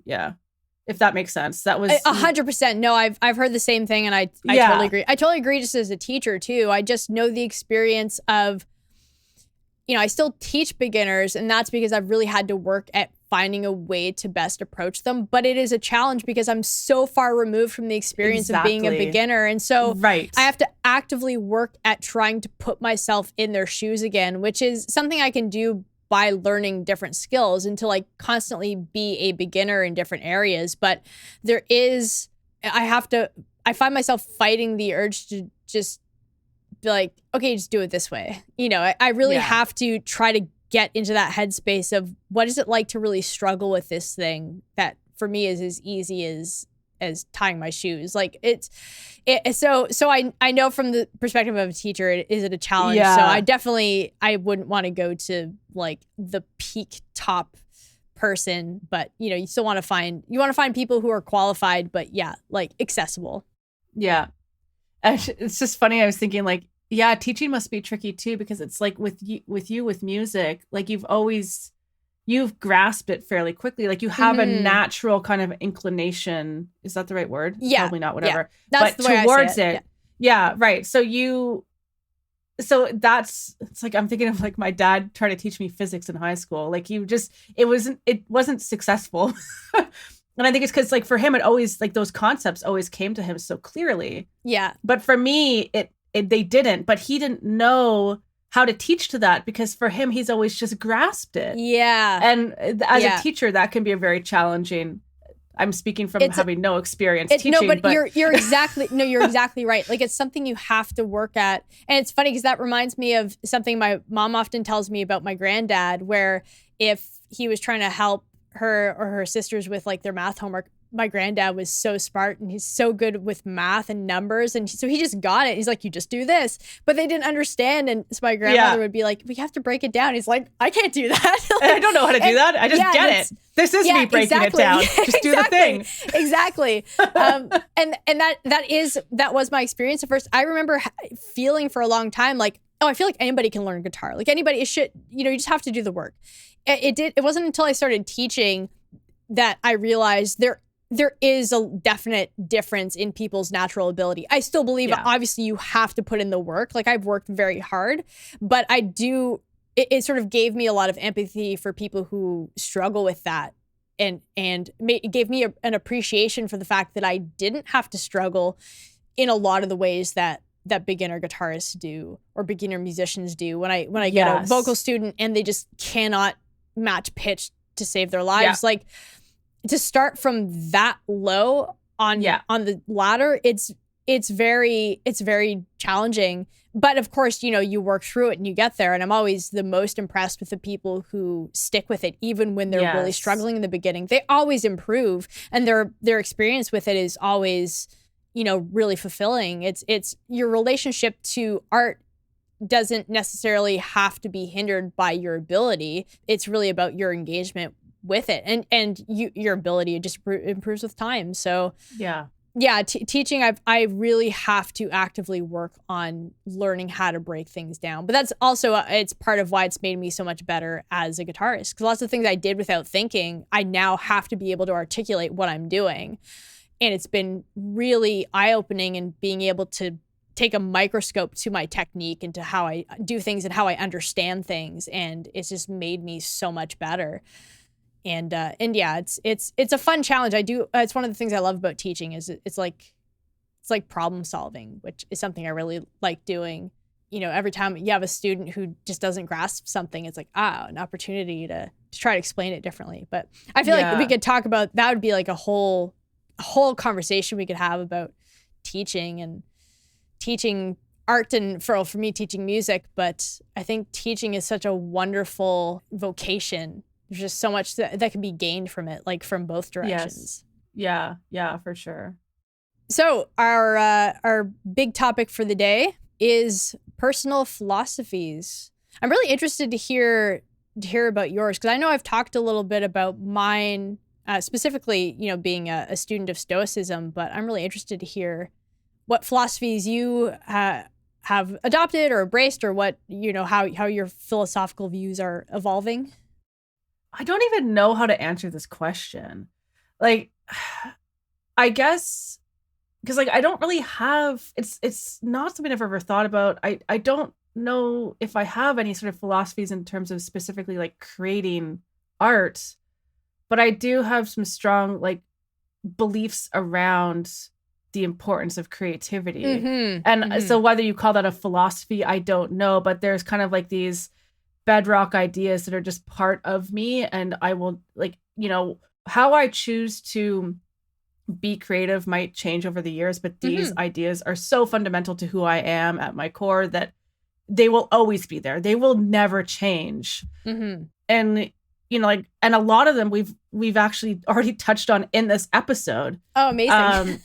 if that makes sense. That was 100%. No, I've heard the same thing, and I totally agree. I totally agree. Just as a teacher too, I just know the experience of, you know, I still teach beginners, and that's because I've really had to work at finding a way to best approach them. But it is a challenge because I'm so far removed from the experience of being a beginner. And so I have to actively work at trying to put myself in their shoes again, which is something I can do by learning different skills, and to like constantly be a beginner in different areas. But I find myself fighting the urge to just be like, okay, just do it this way. You know, I really have to try to get into that headspace of what is it like to really struggle with this thing that for me is as easy as tying my shoes. Like so I know from the perspective of a teacher, is it a challenge? So I wouldn't want to go to like the peak top person, but you know, you still want to find people who are qualified, but like accessible. Yeah. It's just funny. I was thinking like, teaching must be tricky too, because it's like with music, like you've grasped it fairly quickly. Like you have a natural kind of inclination. Is that the right word? Yeah. Probably not, whatever. Yeah. That's but the way towards I say it. Yeah, right. So it's like, I'm thinking of like my dad trying to teach me physics in high school. Like it wasn't successful. And I think it's because like for him, it always, like those concepts always came to him so clearly. Yeah. But for me, they didn't, but he didn't know how to teach to that, because for him, he's always just grasped it. Yeah. And as a teacher, that can be a very challenging. I'm speaking from having no experience teaching. No, but you're exactly right. Like it's something you have to work at. And it's funny because that reminds me of something my mom often tells me about my granddad, where if he was trying to help her or her sisters with like their math homework, my granddad was so smart and he's so good with math and numbers. And so he just got it. He's like, you just do this. But they didn't understand. And so my grandmother would be like, we have to break it down. He's like, I can't do that. Like, I don't know how to do that. I just get it. This is me breaking it down. Just do the thing. Exactly. And that was my experience at first. I remember feeling for a long time like, oh, I feel like anybody can learn guitar. Like anybody, it should, you just have to do the work. It wasn't until I started teaching that I realized there is a definite difference in people's natural ability. I still believe, obviously, you have to put in the work. Like, I've worked very hard, but it sort of gave me a lot of empathy for people who struggle with that. And it gave me an appreciation for the fact that I didn't have to struggle in a lot of the ways that beginner guitarists do or beginner musicians do. When I get a vocal student and they just cannot match pitch to save their lives, like, to start from that low on the ladder, it's very challenging. But of course, you work through it and you get there. And I'm always the most impressed with the people who stick with it, even when they're really struggling in the beginning. They always improve, and their experience with it is always, really fulfilling. It's your relationship to art doesn't necessarily have to be hindered by your ability. It's really about your engagement with it, and your ability just improves with time. So teaching, I really have to actively work on learning how to break things down. But that's also it's part of why it's made me so much better as a guitarist, because lots of things I did without thinking, I now have to be able to articulate what I'm doing. And it's been really eye-opening, and being able to take a microscope to my technique and to how I do things and how I understand things, and it's just made me so much better. And it's a fun challenge. It's one of the things I love about teaching is it's like problem solving, which is something I really like doing. Every time you have a student who just doesn't grasp something, it's like, an opportunity to try to explain it differently. But I feel like we could talk about, that would be like a whole conversation we could have about teaching and teaching art, and for me teaching music. But I think teaching is such a wonderful vocation. There's just so much that can be gained from it, like from both directions. Yes. Yeah, for sure. So our big topic for the day is personal philosophies. I'm really interested to hear about yours, because I know I've talked a little bit about mine, specifically, being a student of Stoicism, but I'm really interested to hear what philosophies you have adopted or embraced, or what, how your philosophical views are evolving. I don't even know how to answer this question. Like, I guess, because like I don't really have, it's not something I've ever thought about. I don't know if I have any sort of philosophies in terms of specifically like creating art, but I do have some strong like beliefs around the importance of creativity. So whether you call that a philosophy, I don't know, but there's kind of like these bedrock ideas that are just part of me, and I will, like, how I choose to be creative might change over the years, but these ideas are so fundamental to who I am at my core that they will always be there. They will never change. And and a lot of them we've actually already touched on in this episode. Oh, amazing.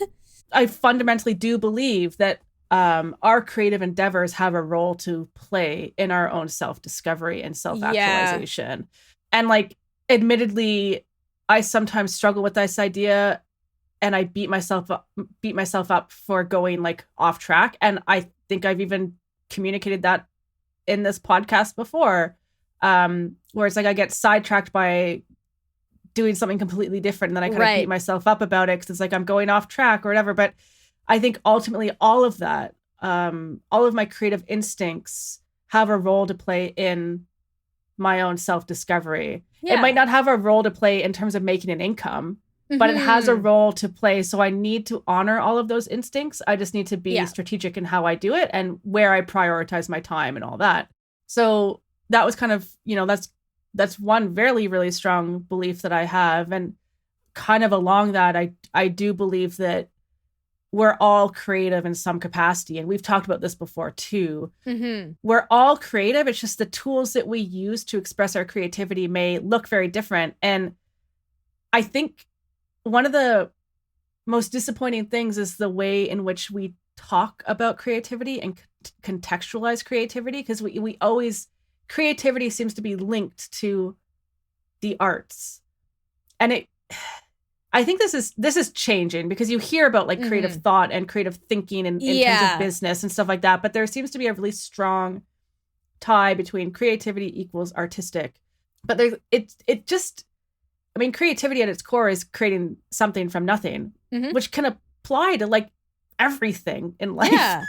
I fundamentally do believe that our creative endeavors have a role to play in our own self-discovery and self-actualization. And like, admittedly, I sometimes struggle with this idea, and I beat myself up for going like off track. And I think I've even communicated that in this podcast before, where it's like I get sidetracked by doing something completely different, and then I kind of beat myself up about it because it's like I'm going off track or whatever. But I think ultimately all of that, all of my creative instincts have a role to play in my own self-discovery. It might not have a role to play in terms of making an income, but it has a role to play. So I need to honor all of those instincts. I just need to be strategic in how I do it and where I prioritize my time and all that. So that was kind of, that's one really, really strong belief that I have. And kind of along that, I do believe that we're all creative in some capacity. And we've talked about this before too. We're all creative. It's just the tools that we use to express our creativity may look very different. And I think one of the most disappointing things is the way in which we talk about creativity and contextualize creativity, because we always, creativity seems to be linked to the arts. And I think this is changing, because you hear about like creative thought and creative thinking in terms of business and stuff like that, but there seems to be a really strong tie between creativity equals artistic. But it just, I mean, creativity at its core is creating something from nothing, which can apply to like everything in life. Yeah.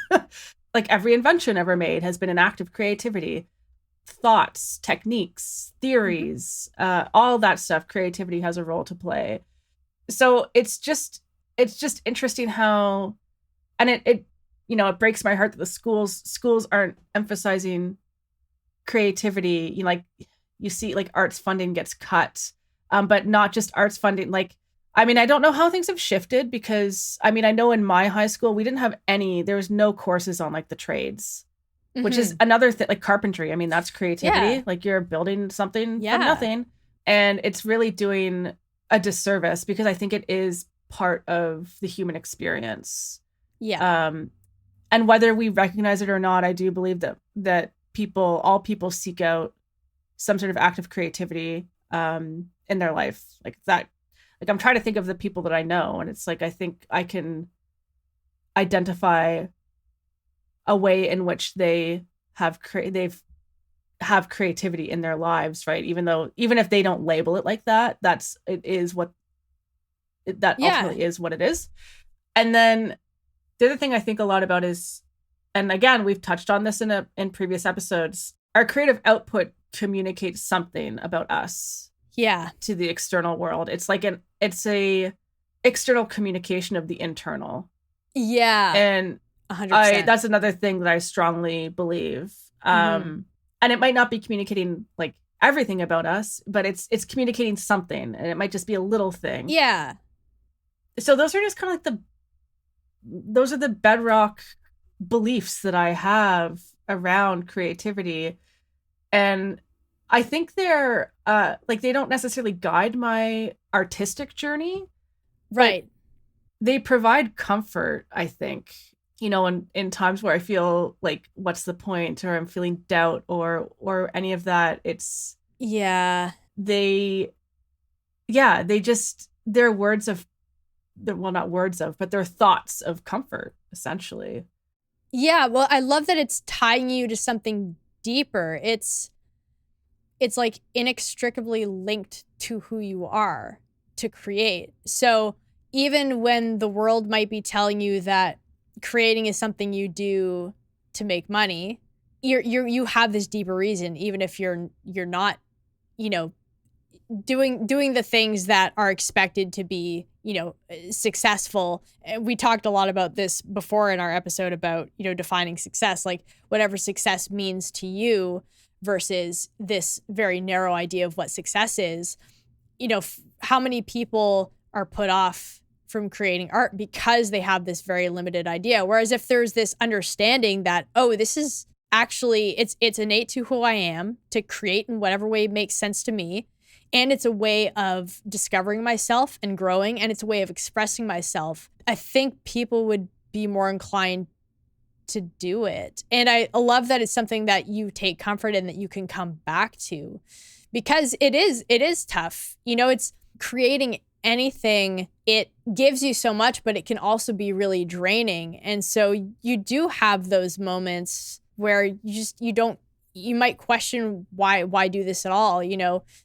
Like every invention ever made has been an act of creativity. Thoughts, techniques, theories, all that stuff, creativity has a role to play. So it's just interesting how, and it breaks my heart that the schools aren't emphasizing creativity. You know, like you see like arts funding gets cut, but not just arts funding. Like, I mean, I don't know how things have shifted, because I mean, I know in my high school we didn't have there was no courses on like the trades, which is another thing, like carpentry. I mean, that's creativity. Yeah. Like you're building something from nothing, and it's really doing a disservice, because I think it is part of the human experience. Yeah. And whether we recognize it or not, I do believe that all people seek out some sort of act of creativity in their life, like that. Like I'm trying to think of the people that I know, and it's like I think I can identify a way in which they have creativity in their lives, right? Even if they don't label it like that, ultimately is what it is. And then the other thing I think a lot about is, and again, we've touched on this in previous episodes, our creative output communicates something about us. Yeah. To the external world. It's like it's a external communication of the internal. Yeah. And 100%. That's another thing that I strongly believe. And it might not be communicating like everything about us, but it's communicating something, and it might just be a little thing. Yeah. So those are just kind of like those are the bedrock beliefs that I have around creativity. And I think they're like, they don't necessarily guide my artistic journey. Right. They provide comfort, I think, in times where I feel like, what's the point, or I'm feeling doubt or any of that. It's they're words of, well, not words of, but they're thoughts of comfort, essentially. Yeah. Well, I love that it's tying you to something deeper. It's like inextricably linked to who you are to create. So even when the world might be telling you that creating is something you do to make money, you have this deeper reason, even if you're not, doing the things that are expected to be, successful. We talked a lot about this before in our episode about, defining success, like whatever success means to you versus this very narrow idea of what success is. How many people are put off from creating art because they have this very limited idea. Whereas if there's this understanding that, oh, this is actually, it's innate to who I am to create in whatever way makes sense to me. And it's a way of discovering myself and growing, and it's a way of expressing myself. I think people would be more inclined to do it. And I love that it's something that you take comfort in, that you can come back to, because it is tough. It's creating anything. It gives you so much, but it can also be really draining. And so you do have those moments where you might question why do this at all,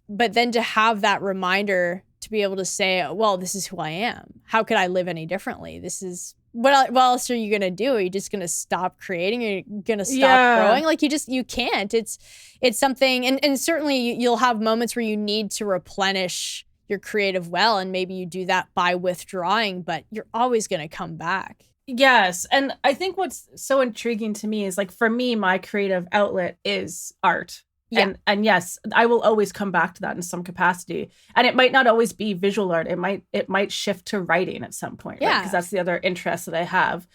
but then to have that reminder to be able to say, well, this is who I am. How could I live any differently? This is what else are you going to do? Are you just going to stop creating? Are you going to stop growing? Like you can't. It's something, and certainly you'll have moments where you need to replenish your creative well, and maybe you do that by withdrawing, but you're always going to come back. Yes. And I think what's so intriguing to me is, like, for me, my creative outlet is art. Yeah. And yes, I will always come back to that in some capacity. And it might not always be visual art. It might shift to writing at some point. Yeah. Right? Because that's the other interest that I have.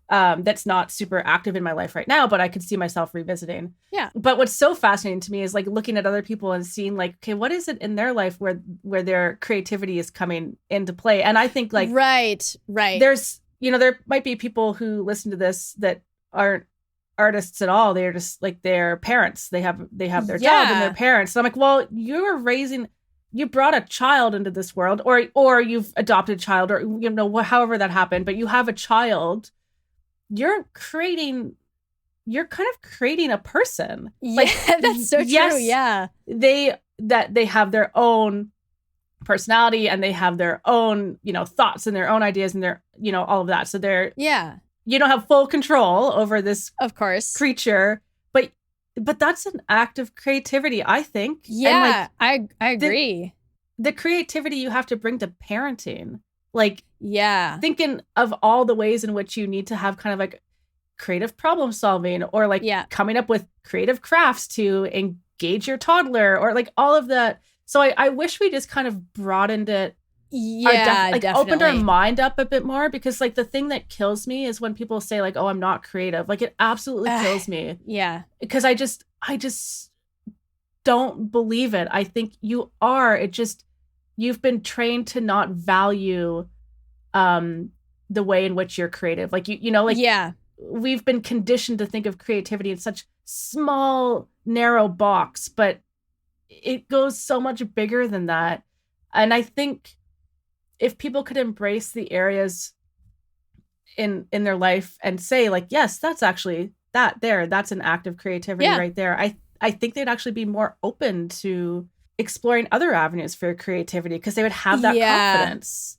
that's not super active in my life right now, but I could see myself revisiting. Yeah. But what's so fascinating to me is like looking at other people and seeing like, okay, what is it in their life where their creativity is coming into play? And I think like right. There's, there might be people who listen to this that aren't artists at all. They're just like their parents. They have their job and their parents. So I'm like, well, you brought a child into this world, or you've adopted a child, or however that happened, but you have a child. You're kind of creating a person. Yeah, like, that's so true. Yeah. They have their own personality and they have their own, thoughts and their own ideas and their, all of that. So you don't have full control over this, of course, creature, but that's an act of creativity, I think. Yeah, and I agree. The creativity you have to bring to parenting, like, yeah, thinking of all the ways in which you need to have kind of like creative problem solving, or like coming up with creative crafts to engage your toddler, or like all of that. So I wish we just kind of broadened it. Yeah, definitely. Opened our mind up a bit more, because like the thing that kills me is when people say like, oh, I'm not creative. Like it absolutely kills me. Yeah. Because I just don't believe it. I think you are. You've been trained to not value the way in which you're creative. Like we've been conditioned to think of creativity in such small, narrow box, but it goes so much bigger than that. And I think if people could embrace the areas in their life and say like, yes, that's actually that's an act of creativity right there. I think they'd actually be more open to exploring other avenues for creativity, because they would have that confidence.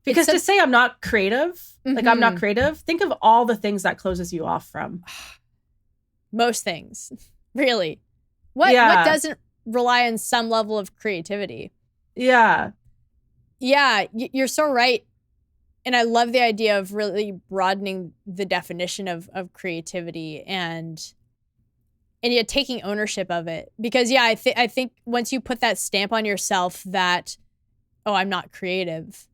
Because to say I'm not creative, like I'm not creative, think of all the things that closes you off from. Most things, really. What doesn't rely on some level of creativity? Yeah. Yeah, you're so right. And I love the idea of really broadening the definition of creativity and yet taking ownership of it. Because I think once you put that stamp on yourself that, oh, I'm not creative,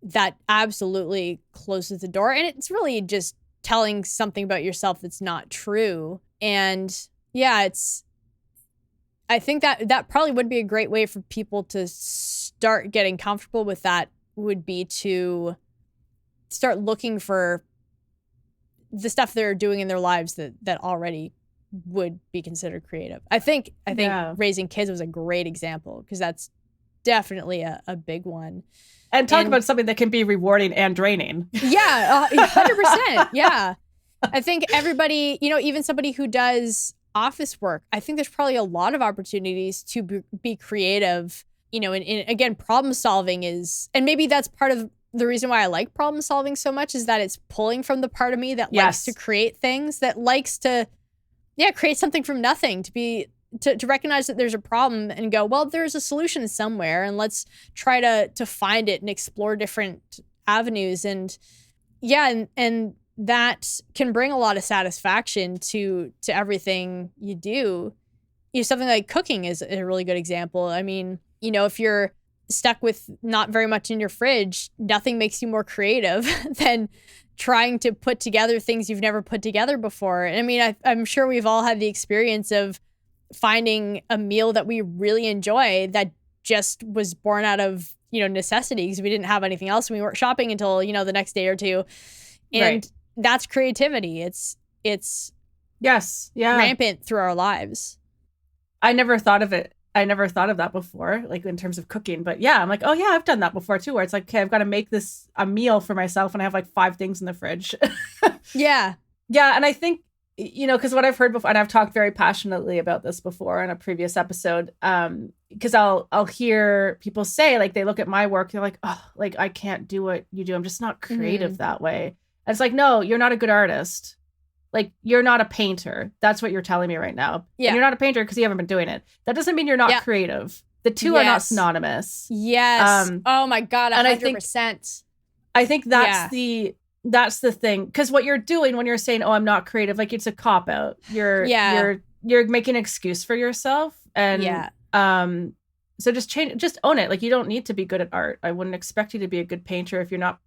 that absolutely closes the door. And it's really just telling something about yourself that's not true. And I think that probably would be a great way for people to start getting comfortable with that, would be to start looking for the stuff they're doing in their lives that already would be considered creative. I think raising kids was a great example, because that's definitely a big one. And talk about something that can be rewarding and draining. Yeah, 100%. Yeah. I think everybody, even somebody who does office work, I think there's probably a lot of opportunities to be creative, and again, problem solving is, and maybe that's part of the reason why I like problem solving so much, is that it's pulling from the part of me that likes to create things, that likes to, create something from nothing, to recognize that there's a problem and go, well, there's a solution somewhere, and let's try to find it and explore different avenues. And that can bring a lot of satisfaction to everything you do. Something like cooking is a really good example. I mean, if you're stuck with not very much in your fridge, nothing makes you more creative than trying to put together things you've never put together before. And I mean, I'm sure we've all had the experience of finding a meal that we really enjoy that just was born out of, necessity, because we didn't have anything else and we weren't shopping until, the next day or two. And that's creativity. It's rampant through our lives. I never thought of it. I never thought of that before, like in terms of cooking. But I'm like, oh yeah, I've done that before too, where it's like, okay, I've got to make a meal for myself and I have like 5 things in the fridge. Yeah. Yeah. And I think, because what I've heard before, and I've talked very passionately about this before in a previous episode, because I'll hear people say, like, they look at my work, they're like, oh, like, I can't do what you do. I'm just not creative that way. And it's like, no, you're not a good artist. Like, you're not a painter. That's what you're telling me right now. Yeah. And you're not a painter because you haven't been doing it. That doesn't mean you're not creative. The two are not synonymous. Yes. Oh my God, 100%. I think that's the thing. Because what you're doing when you're saying, oh, I'm not creative, like, it's a cop-out. You're making an excuse for yourself. And so just own it. Like, you don't need to be good at art. I wouldn't expect you to be a good painter if you're not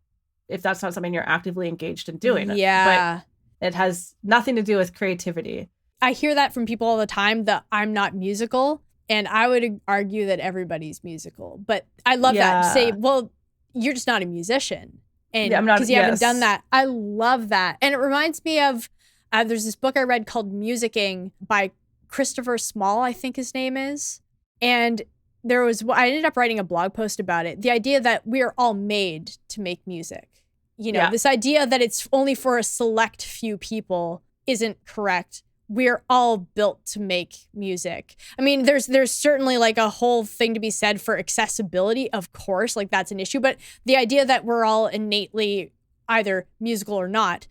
if that's not something you're actively engaged in doing. Yeah. But it has nothing to do with creativity. I hear that from people all the time, that I'm not musical. And I would argue that everybody's musical. But I love that. Say, well, you're just not a musician. And because you haven't done that. I love that. And it reminds me of, there's this book I read called Musicking by Christopher Small, I think his name is. And I ended up writing a blog post about it. The idea that we are all made to make music. You know, this idea that it's only for a select few people isn't correct. We're all built to make music. I mean, there's certainly like a whole thing to be said for accessibility, of course, like that's an issue. But the idea that we're all innately either musical or not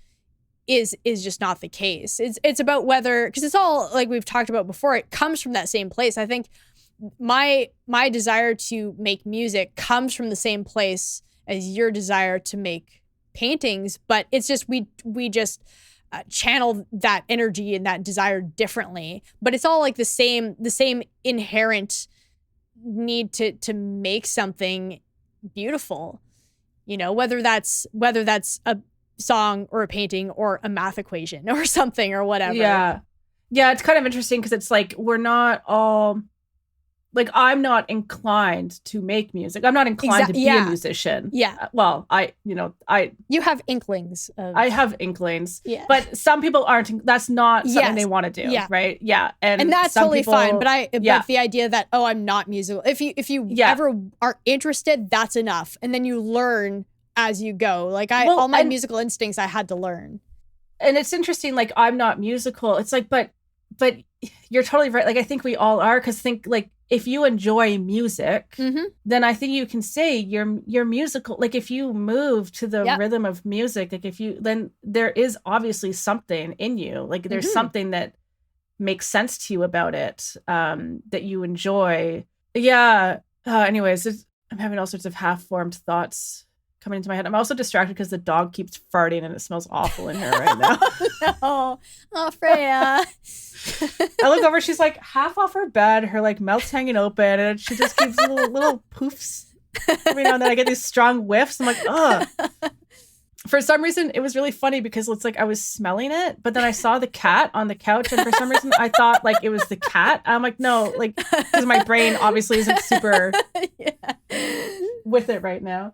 is just not the case. It's about whether, because it's all, like we've talked about before, it comes from that same place. I think my desire to make music comes from the same place as your desire to make paintings, but it's just we just channel that energy and that desire differently. But it's all like the same inherent need to make something beautiful. You know, whether that's a song or a painting or a math equation or something or whatever. Yeah, it's kind of interesting because it's like we're not all. Like, I'm not inclined to make music. I'm not inclined to be a musician. Yeah. Well, you have inklings. I have inklings. Yeah. But some people aren't. That's not something they want to do. Yeah. Right. Yeah. And that's totally fine. But but the idea that, I'm not musical. If you ever are interested, that's enough. And then you learn as you go. Like all my musical instincts, I had to learn. And it's interesting. Like, I'm not musical. It's like, but you're totally right. Like, I think we all are. Because if you enjoy music, then I think you can say you're musical. Like, if you move to the rhythm of music, like then there is obviously something in you. Like, there's something that makes sense to you about it, that you enjoy. Yeah. Anyways, I'm having all sorts of half-formed thoughts coming into my head. I'm also distracted because the dog keeps farting and it smells awful in here right now. Oh, Freya. I look over, she's like half off her bed, her like mouth's hanging open, and she just keeps little poofs every now and then. I get these strong whiffs. I'm like, ugh. For some reason, it was really funny because it's like I was smelling it, but then I saw the cat on the couch, and for some reason, I thought like it was the cat. I'm like, no, like, because my brain obviously isn't super with it right now.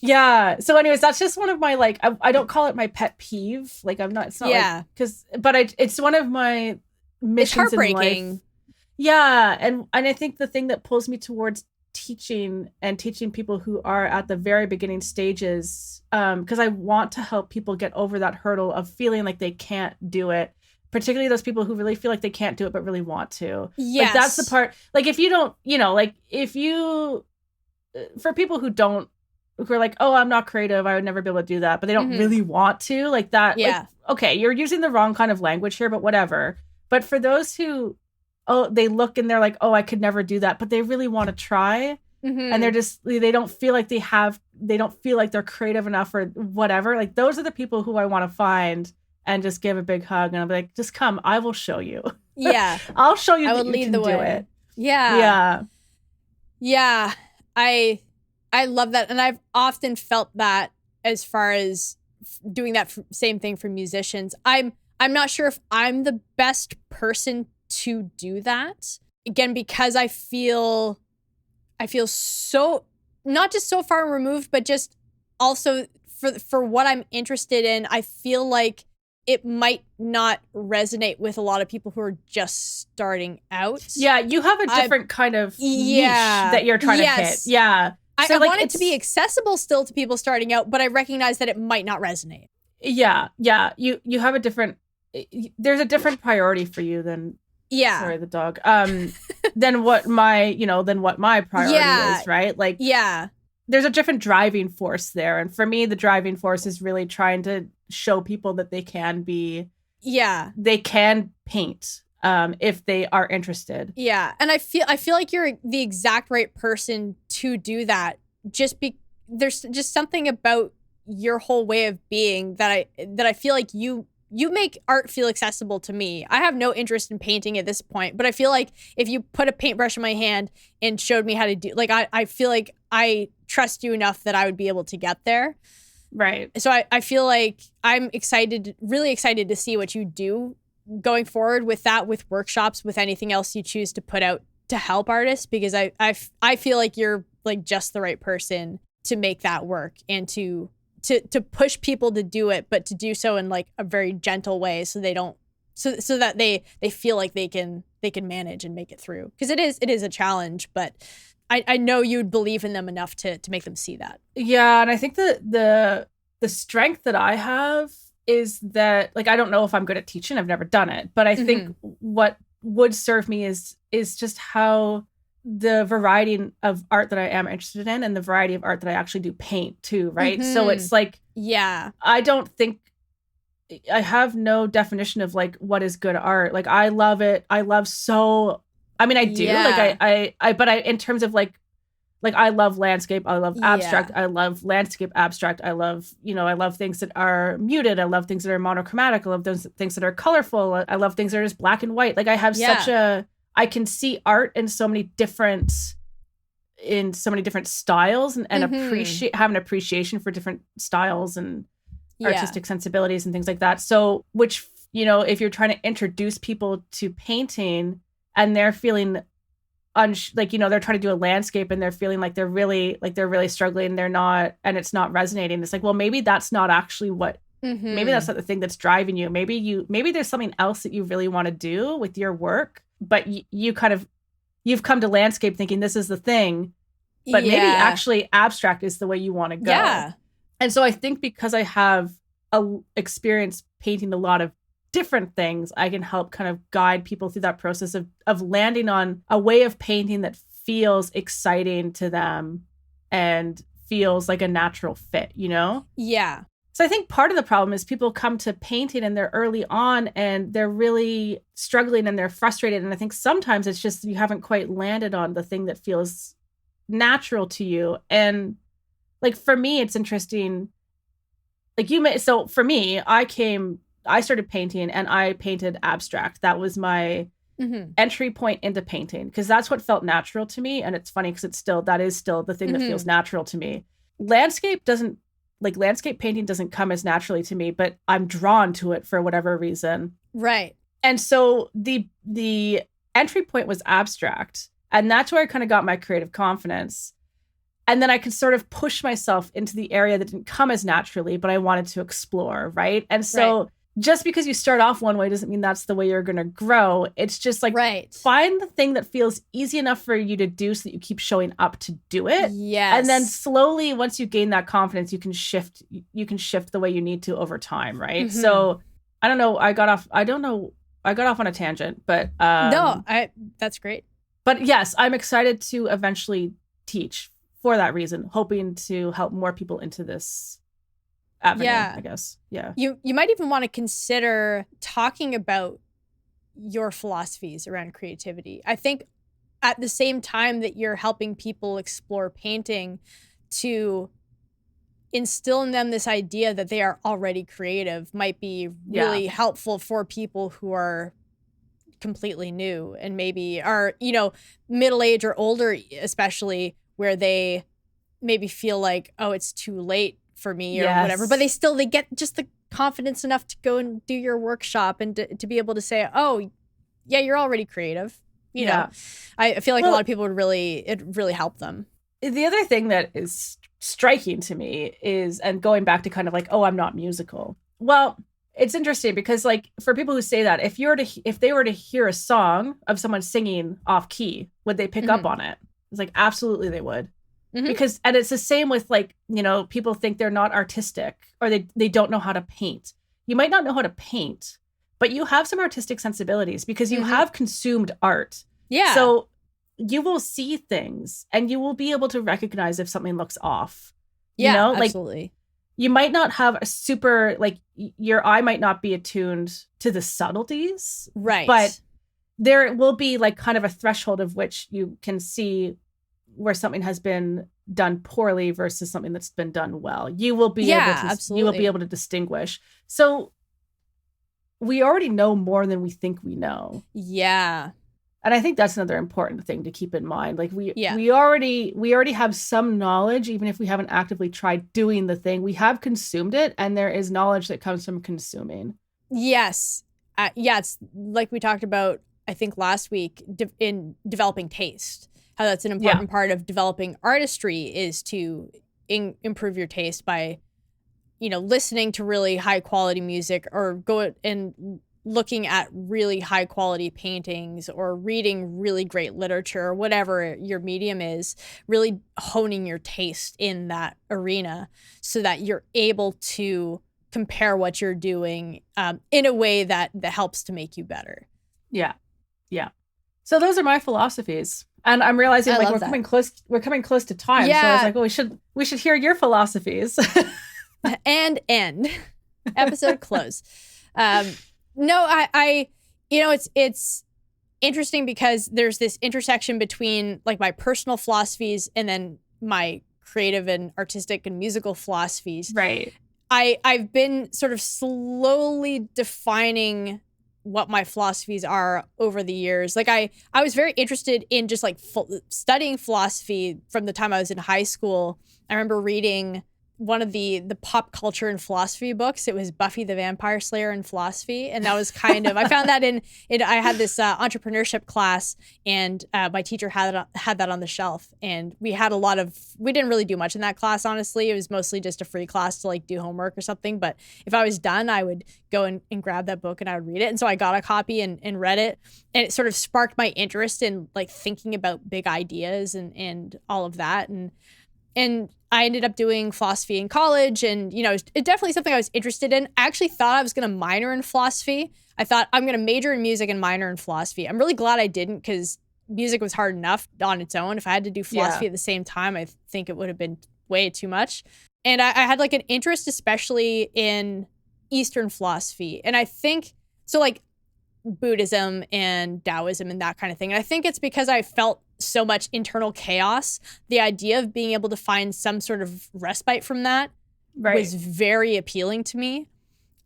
Yeah. So anyways, that's just one of my, like, I don't call it my pet peeve. Like, I'm not, it's not it's one of my missions in life. Yeah. And I think the thing that pulls me towards teaching people who are at the very beginning stages, because I want to help people get over that hurdle of feeling like they can't do it. Particularly those people who really feel like they can't do it, but really want to. Yes. Like, that's the part, like, if you don't, like, for people who are like, oh, I'm not creative, I would never be able to do that, but they don't really want to, like that. Yeah. Like, okay, you're using the wrong kind of language here, but whatever. But for those who, they look and they're like, oh, I could never do that, but they really want to try. And they don't feel like they don't feel like they're creative enough or whatever. Like, those are the people who I want to find and just give a big hug, and I'll be like, just come, I will show you. Yeah. I'll show you. I will lead the way. Do it. Yeah. Yeah. I love that. And I've often felt that as far as doing that same thing for musicians. I'm not sure if I'm the best person to do that. Again, because I feel so, not just so far removed, but just also for what I'm interested in, I feel like it might not resonate with a lot of people who are just starting out. Yeah, you have a different kind of niche that you're trying to hit. Yeah. So I want it to be accessible still to people starting out, but I recognize that it might not resonate. Yeah. You have there's a different priority for you than sorry, the dog. Than what my priority is, right? Like, there's a different driving force there. And for me, the driving force is really trying to show people that they can they can paint if they are interested. Yeah. And I feel like you're the exact right person to do that. There's just something about your whole way of being that I feel like you you make art feel accessible to me. I have no interest in painting at this point, but I feel like if you put a paintbrush in my hand and showed me how to do, like, I feel like I trust you enough that I would be able to get there. Right. So I feel like I'm really excited to see what you do going forward with that, with workshops, with anything else you choose to put out to help artists, because I feel like you're like just the right person to make that work and to push people to do it, but to do so in like a very gentle way, so they don't so that they feel like they can manage and make it through, because it is a challenge, but I know you'd believe in them enough to make them see that. Yeah, and I think the strength that I have is that, like, I don't know if I'm good at teaching. I've never done it, but I think what would serve me is just how the variety of art that I am interested in, and the variety of art that I actually do paint too, right? So it's like, yeah, I don't think I have no definition of like what is good art. Like, I love it. I mean, I do. Yeah. Like but in terms of like I love landscape, I love abstract, I love landscape abstract, I love things that are muted, I love things that are monochromatic, I love those things that are colorful, I love things that are just black and white. Like, I have I can see art in so many different styles, and have an appreciation for different styles and artistic sensibilities and things like that. So, which, if you're trying to introduce people to painting and they're feeling they're trying to do a landscape and they're feeling like they're really struggling, they're not, and it's not resonating. It's like, well, maybe that's not actually what, maybe that's not the thing that's driving you. Maybe there's something else that you really want to do with your work, but you've come to landscape thinking this is the thing, but maybe actually abstract is the way you want to go. Yeah. And so I think because I have experience painting a lot of different things, I can help kind of guide people through that process of landing on a way of painting that feels exciting to them and feels like a natural fit, Yeah. So I think part of the problem is people come to painting and they're early on and they're really struggling and they're frustrated. And I think sometimes it's just you haven't quite landed on the thing that feels natural to you. And like, for me, it's interesting. Like, so for me, I started painting and I painted abstract. That was my entry point into painting, because that's what felt natural to me. And it's funny because that is still the thing that feels natural to me. Landscape painting doesn't come as naturally to me, but I'm drawn to it for whatever reason. Right. And so the entry point was abstract. And that's where I kind of got my creative confidence. And then I could sort of push myself into the area that didn't come as naturally, but I wanted to explore, right? And so just because you start off one way doesn't mean that's the way you're going to grow. It's just like, find the thing that feels easy enough for you to do so that you keep showing up to do it. Yes. And then slowly, once you gain that confidence, you can shift the way you need to over time, right? So I don't know. I got off on a tangent, but that's great. But yes, I'm excited to eventually teach for that reason, hoping to help more people into this avenue, I guess. Yeah. You might even want to consider talking about your philosophies around creativity. I think at the same time that you're helping people explore painting, to instill in them this idea that they are already creative might be really helpful for people who are completely new and maybe are, middle-aged or older, especially, where they maybe feel like, oh, it's too late for me or whatever, but they get just the confidence enough to go and do your workshop and to be able to say, oh yeah, you're already creative. You know, I feel like a lot of people it really help them. The other thing that is striking to me is, and going back to kind of like, oh, I'm not musical. Well, it's interesting because, like, for people who say that, if they were to hear a song of someone singing off key, would they pick up on it? It's like, absolutely they would. Because, and it's the same with, like, people think they're not artistic or they don't know how to paint. You might not know how to paint, but you have some artistic sensibilities because you have consumed art. Yeah. So you will see things and you will be able to recognize if something looks off. Yeah, absolutely. Like, you might not have a super, like, your eye might not be attuned to the subtleties. Right. But there will be, like, kind of a threshold of which you can see where something has been done poorly versus something that's been done well. You will be able to, absolutely. you will be able to distinguish. So we already know more than we think we know. Yeah. And I think that's another important thing to keep in mind. Like we Yeah. we already have some knowledge, even if we haven't actively tried doing the thing. We have consumed it, and there is knowledge that comes from consuming. Yes. Yeah, it's like we talked about, I think last week, in developing taste. How that's an important part of developing artistry is to improve your taste by, you know, listening to really high quality music, or go and looking at really high quality paintings, or reading really great literature, or whatever your medium is, really honing your taste in that arena so that you're able to compare what you're doing in a way that helps to make you better. Yeah. Yeah. So those are my philosophies. And I'm realizing like we're coming close to time. Yeah. So I was like, well, we should hear your philosophies. And end. Episode close. No, I you know, it's interesting because there's this intersection between like my personal philosophies and then my creative and artistic and musical philosophies. Right. I've been sort of slowly defining what my philosophies are over the years. Like I was very interested in just like studying philosophy from the time I was in high school. I remember reading one of the pop culture and philosophy books. It was Buffy the Vampire Slayer and Philosophy. And that was kind of, I found that I had this entrepreneurship class, and my teacher had that on the shelf. And we didn't really do much in that class, honestly. It was mostly just a free class to like do homework or something. But if I was done, I would go and grab that book and I would read it. And so I got a copy and read it. And it sort of sparked my interest in like thinking about big ideas and all of that. And I ended up doing philosophy in college, and, you know, it's definitely something I was interested in. I actually thought I was going to minor in philosophy. I thought I'm going to major in music and minor in philosophy. I'm really glad I didn't, because music was hard enough on its own. If I had to do philosophy at the same time, I think it would have been way too much. And I had like an interest, especially in Eastern philosophy. And I think, so like Buddhism and Taoism and that kind of thing. And I think it's because I felt so much internal chaos. The idea of being able to find some sort of respite from that was very appealing to me.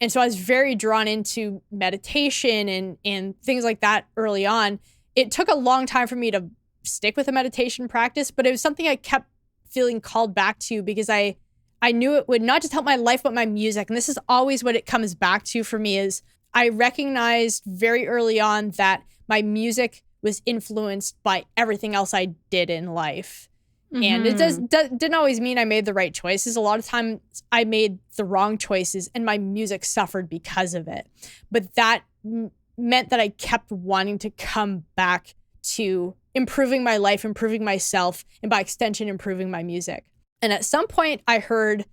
And so I was very drawn into meditation and things like that early on. It took a long time for me to stick with a meditation practice, but it was something I kept feeling called back to, because I knew it would not just help my life, but my music. And this is always what it comes back to for me, is I recognized very early on that my music was influenced by everything else I did in life. Mm-hmm. And it didn't always mean I made the right choices. A lot of times I made the wrong choices and my music suffered because of it. But that meant that I kept wanting to come back to improving my life, improving myself, and by extension, improving my music. And at some point I heard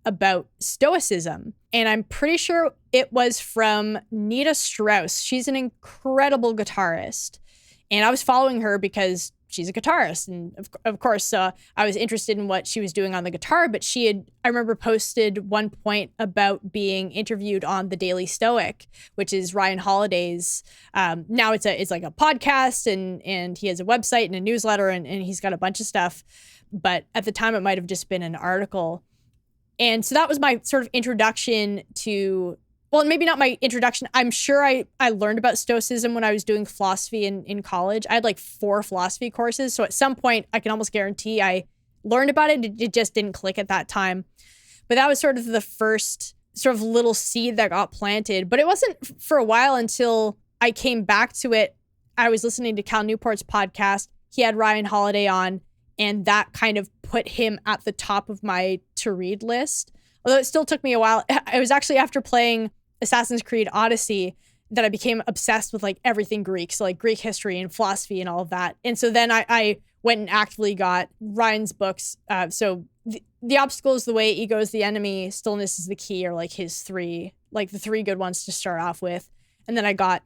about Stoicism, and I'm pretty sure it was from Nita Strauss. She's an incredible guitarist. And I was following her because she's a guitarist. And of course, I was interested in what she was doing on the guitar, but I remember posted one point about being interviewed on The Daily Stoic, which is Ryan Holiday's. Now it's like a podcast, and he has a website and a newsletter, and he's got a bunch of stuff. But at the time, it might have just been an article. And so that was my sort of introduction to, well, maybe not my introduction. I'm sure I learned about Stoicism when I was doing philosophy in college. I had like 4 philosophy courses. So at some point, I can almost guarantee I learned about it. It just didn't click at that time. But that was sort of the first sort of little seed that got planted. But it wasn't for a while until I came back to it. I was listening to Cal Newport's podcast. He had Ryan Holiday on, and that kind of put him at the top of my to-read list. Although it still took me a while. It was actually after playing Assassin's Creed Odyssey that I became obsessed with like everything Greek. So like Greek history and philosophy and all of that. And so then I went and actively got Ryan's books. So the Obstacle is the Way, Ego is the Enemy, Stillness is the Key, are like his 3, like the 3 good ones to start off with. And then I got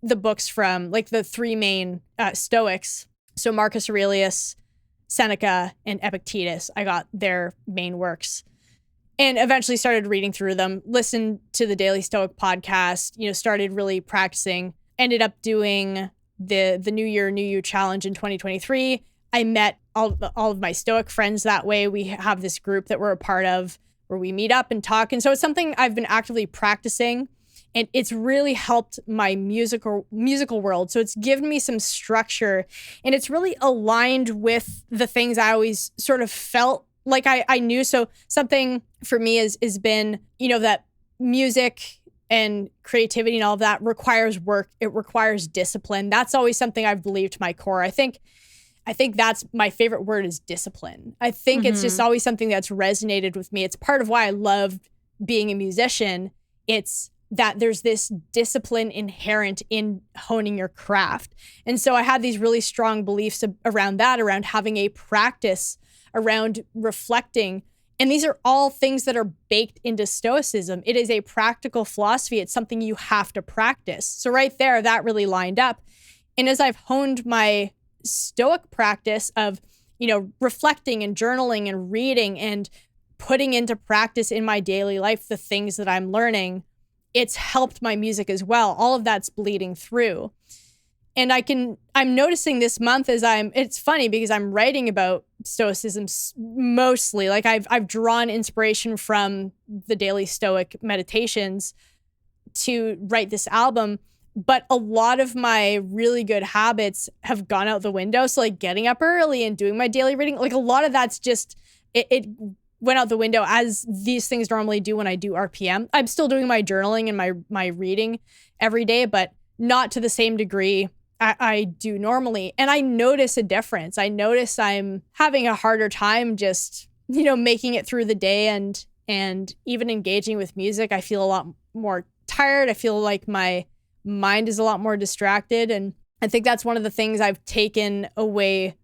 the books from like the 3 main Stoics. So Marcus Aurelius, Seneca, and Epictetus. I got their main works. And eventually started reading through them, listened to the Daily Stoic podcast, started really practicing, ended up doing the New Year, New You challenge in 2023. I met all of my Stoic friends that way. We have this group that we're a part of where we meet up and talk. And so it's something I've been actively practicing. And it's really helped my musical world. So it's given me some structure, and it's really aligned with the things I always sort of felt like I knew. So something for me has been, that music and creativity and all of that requires work. It requires discipline. That's always something I've believed to my core. I think that's my favorite word is discipline. I think it's just always something that's resonated with me. It's part of why I love being a musician. It's that there's this discipline inherent in honing your craft. And so I had these really strong beliefs around that, around having a practice, around reflecting. And these are all things that are baked into Stoicism. It is a practical philosophy. It's something you have to practice. So right there, that really lined up. And as I've honed my Stoic practice of, reflecting and journaling and reading and putting into practice in my daily life the things that I'm learning, it's helped my music as well. All of that's bleeding through. And I'm noticing this month it's funny because I'm writing about Stoicism mostly. Like I've drawn inspiration from the daily Stoic meditations to write this album, but a lot of my really good habits have gone out the window. So like getting up early and doing my daily reading, like a lot of that's just, it went out the window, as these things normally do when I do RPM. I'm still doing my journaling and my reading every day, but not to the same degree I do normally. And I notice a difference. I notice I'm having a harder time just, making it through the day and even engaging with music. I feel a lot more tired. I feel like my mind is a lot more distracted. And I think that's one of the things I've taken away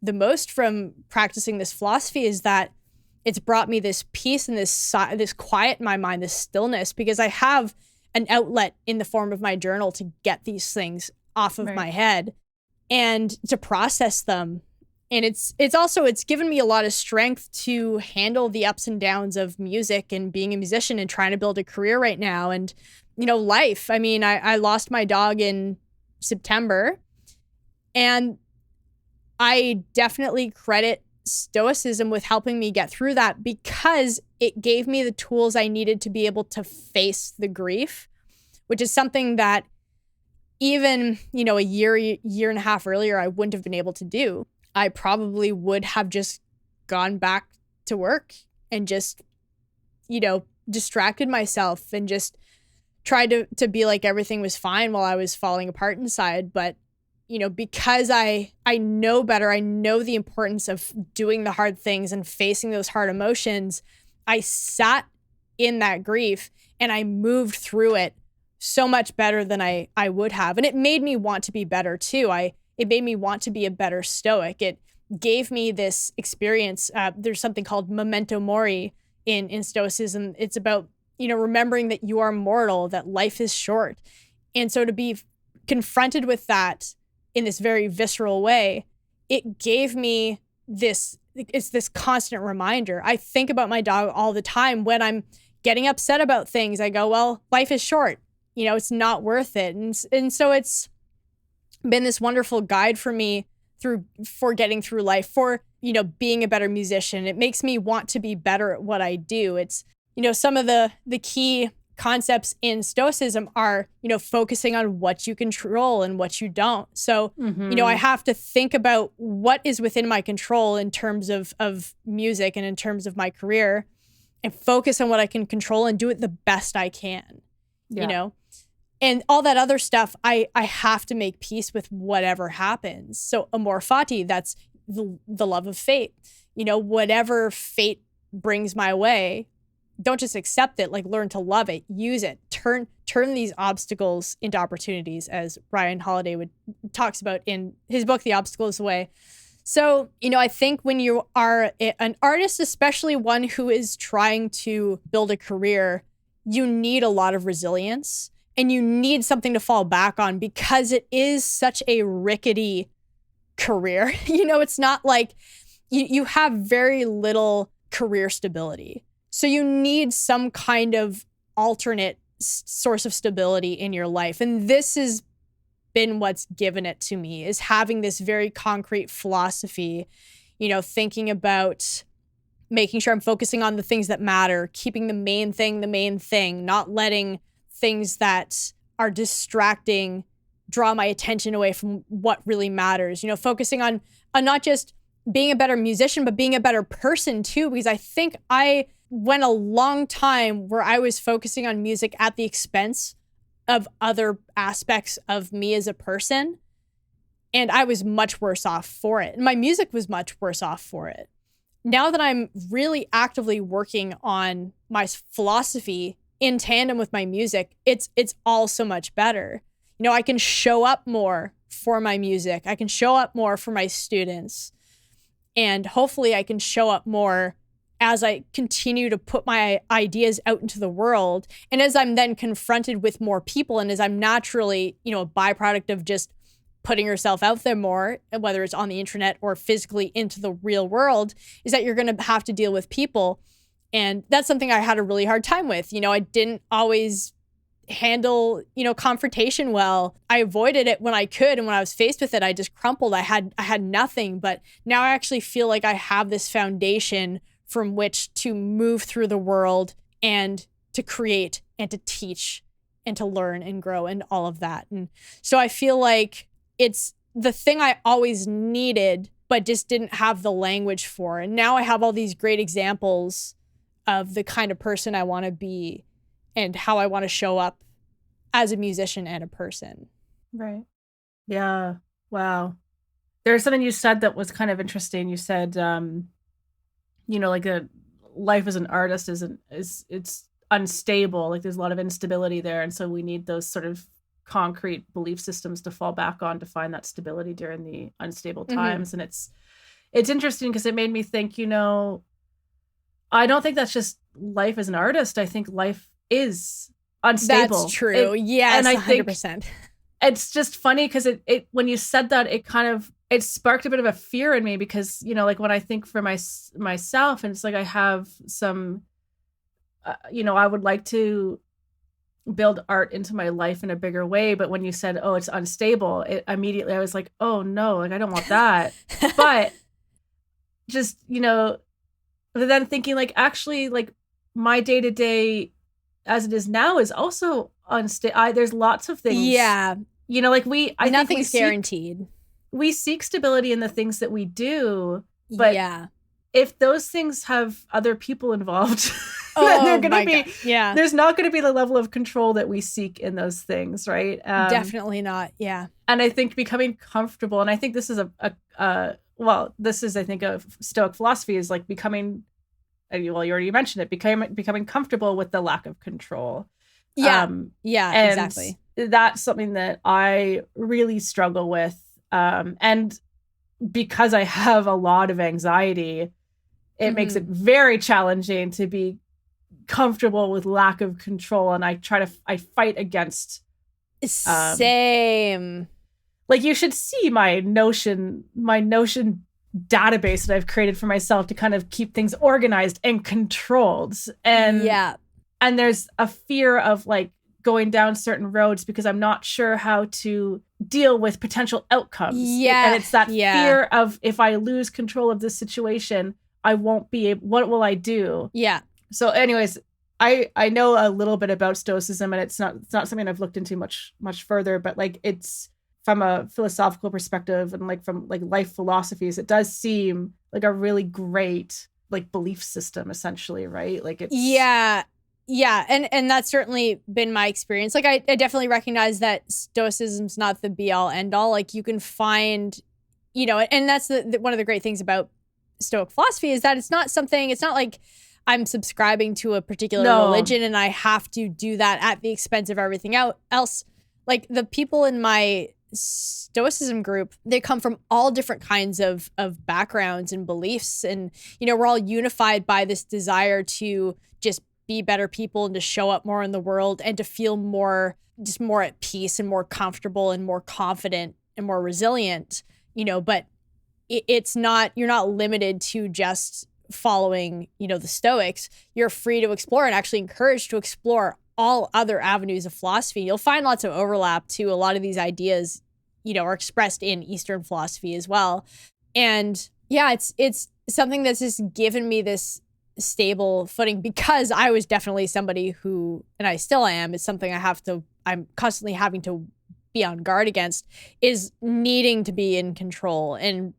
the most from practicing this philosophy, is that it's brought me this peace and this quiet in my mind, this stillness, because I have an outlet in the form of my journal to get these things off of my head and to process them. And it's given me a lot of strength to handle the ups and downs of music and being a musician and trying to build a career right now. And, life. I mean, I lost my dog in September, and I definitely credit Stoicism with helping me get through that, because it gave me the tools I needed to be able to face the grief, which is something that even, a year and a half earlier, I wouldn't have been able to do. I probably would have just gone back to work and just, distracted myself and just tried to be like everything was fine while I was falling apart inside. But because I know better, I know the importance of doing the hard things and facing those hard emotions, I sat in that grief and I moved through it so much better than I would have. And it made me want to be better too. It made me want to be a better Stoic. It gave me this experience. There's something called memento mori in Stoicism. It's about, remembering that you are mortal, that life is short. And so to be confronted with that in this very visceral way, it gave me this constant reminder. I think about my dog all the time. When I'm getting upset about things, I go, well, life is short. It's not worth it. And so it's been this wonderful guide for me for getting through life, for, being a better musician. It makes me want to be better at what I do. It's, some of the key concepts in Stoicism are, focusing on what you control and what you don't. So, I have to think about what is within my control in terms of music and in terms of my career, and focus on what I can control and do it the best I can, and all that other stuff. I have to make peace with whatever happens. So amor fati, that's the love of fate, whatever fate brings my way. Don't just accept it, like learn to love it, use it, turn these obstacles into opportunities, as Ryan Holiday talks about in his book, The Obstacle is the Way. So, I think when you are an artist, especially one who is trying to build a career, you need a lot of resilience and you need something to fall back on, because it is such a rickety career. It's not like you have very little career stability. So you need some kind of alternate source of stability in your life. And this has been what's given it to me, is having this very concrete philosophy, thinking about making sure I'm focusing on the things that matter, keeping the main thing, not letting things that are distracting draw my attention away from what really matters. Focusing on not just being a better musician, but being a better person too, because I think I went a long time where I was focusing on music at the expense of other aspects of me as a person. And I was much worse off for it. And my music was much worse off for it. Now that I'm really actively working on my philosophy in tandem with my music, it's all so much better. I can show up more for my music. I can show up more for my students. And hopefully I can show up more as I continue to put my ideas out into the world. And as I'm then confronted with more people, and as I'm naturally, a byproduct of just putting yourself out there more, whether it's on the internet or physically into the real world, is that you're going to have to deal with people. And that's something I had a really hard time with. I didn't always handle, confrontation well. I avoided it when I could. And when I was faced with it, I just crumpled. I had nothing. But now I actually feel like I have this foundation from which to move through the world and to create and to teach and to learn and grow and all of that. And so I feel like it's the thing I always needed, but just didn't have the language for. And now I have all these great examples of the kind of person I want to be and how I want to show up as a musician and a person. Right. Yeah. Wow. There's something you said that was kind of interesting. You said, like a life as an artist it's unstable. Like there's a lot of instability there. And so we need those sort of concrete belief systems to fall back on to find that stability during the unstable times. And it's interesting because it made me think, I don't think that's just life as an artist. I think life is unstable. That's true. Yes, and I 100%. Think it's just funny because it when you said that, it sparked a bit of a fear in me because, like when I think for myself, and it's like I have some, I would like to build art into my life in a bigger way. But when you said, oh, it's unstable, immediately I was like, oh no, like I don't want that. But just, but then thinking like, actually, like my day-to-day as it is now is also unstable. There's lots of things. Yeah. Like nothing's guaranteed. We seek stability in the things that we do, but if those things have other people involved, then they're going to be, there's not going to be the level of control that we seek in those things, right? Definitely not. Yeah. And I think becoming comfortable, and I think this is I think a Stoic philosophy is like becoming, you already mentioned it, becoming comfortable with the lack of control. Yeah. Exactly. That's something that I really struggle with. And because I have a lot of anxiety, it makes it very challenging to be comfortable with lack of control. And I fight against. Same. Like you should see my Notion database that I've created for myself to kind of keep things organized and controlled. And there's a fear of like going down certain roads because I'm not sure how to deal with potential outcomes. Yeah. And it's that fear of if I lose control of this situation, I won't be able, what will I do? Yeah. So anyways, I know a little bit about Stoicism, and it's not something I've looked into much further, but like it's from a philosophical perspective and like from like life philosophies, it does seem like a really great like belief system essentially, right? Like it's Yeah, and that's certainly been my experience. Like I definitely recognize that Stoicism's not the be all end all. Like you can find, and that's the one of the great things about Stoic philosophy is that it's not like I'm subscribing to a particular religion and I have to do that at the expense of everything else. Like the people in my Stoicism group, they come from all different kinds of backgrounds and beliefs, and we're all unified by this desire to just be better people and to show up more in the world and to feel more at peace and more comfortable and more confident and more resilient, but it's not, you're not limited to just following, the Stoics. You're free to explore and actually encouraged to explore all other avenues of philosophy. You'll find lots of overlap too. A lot of these ideas, are expressed in Eastern philosophy as well. And yeah, it's something that's just given me this stable footing, because I was definitely somebody who, and I still am, it's something I'm constantly having to be on guard against, is needing to be in control. And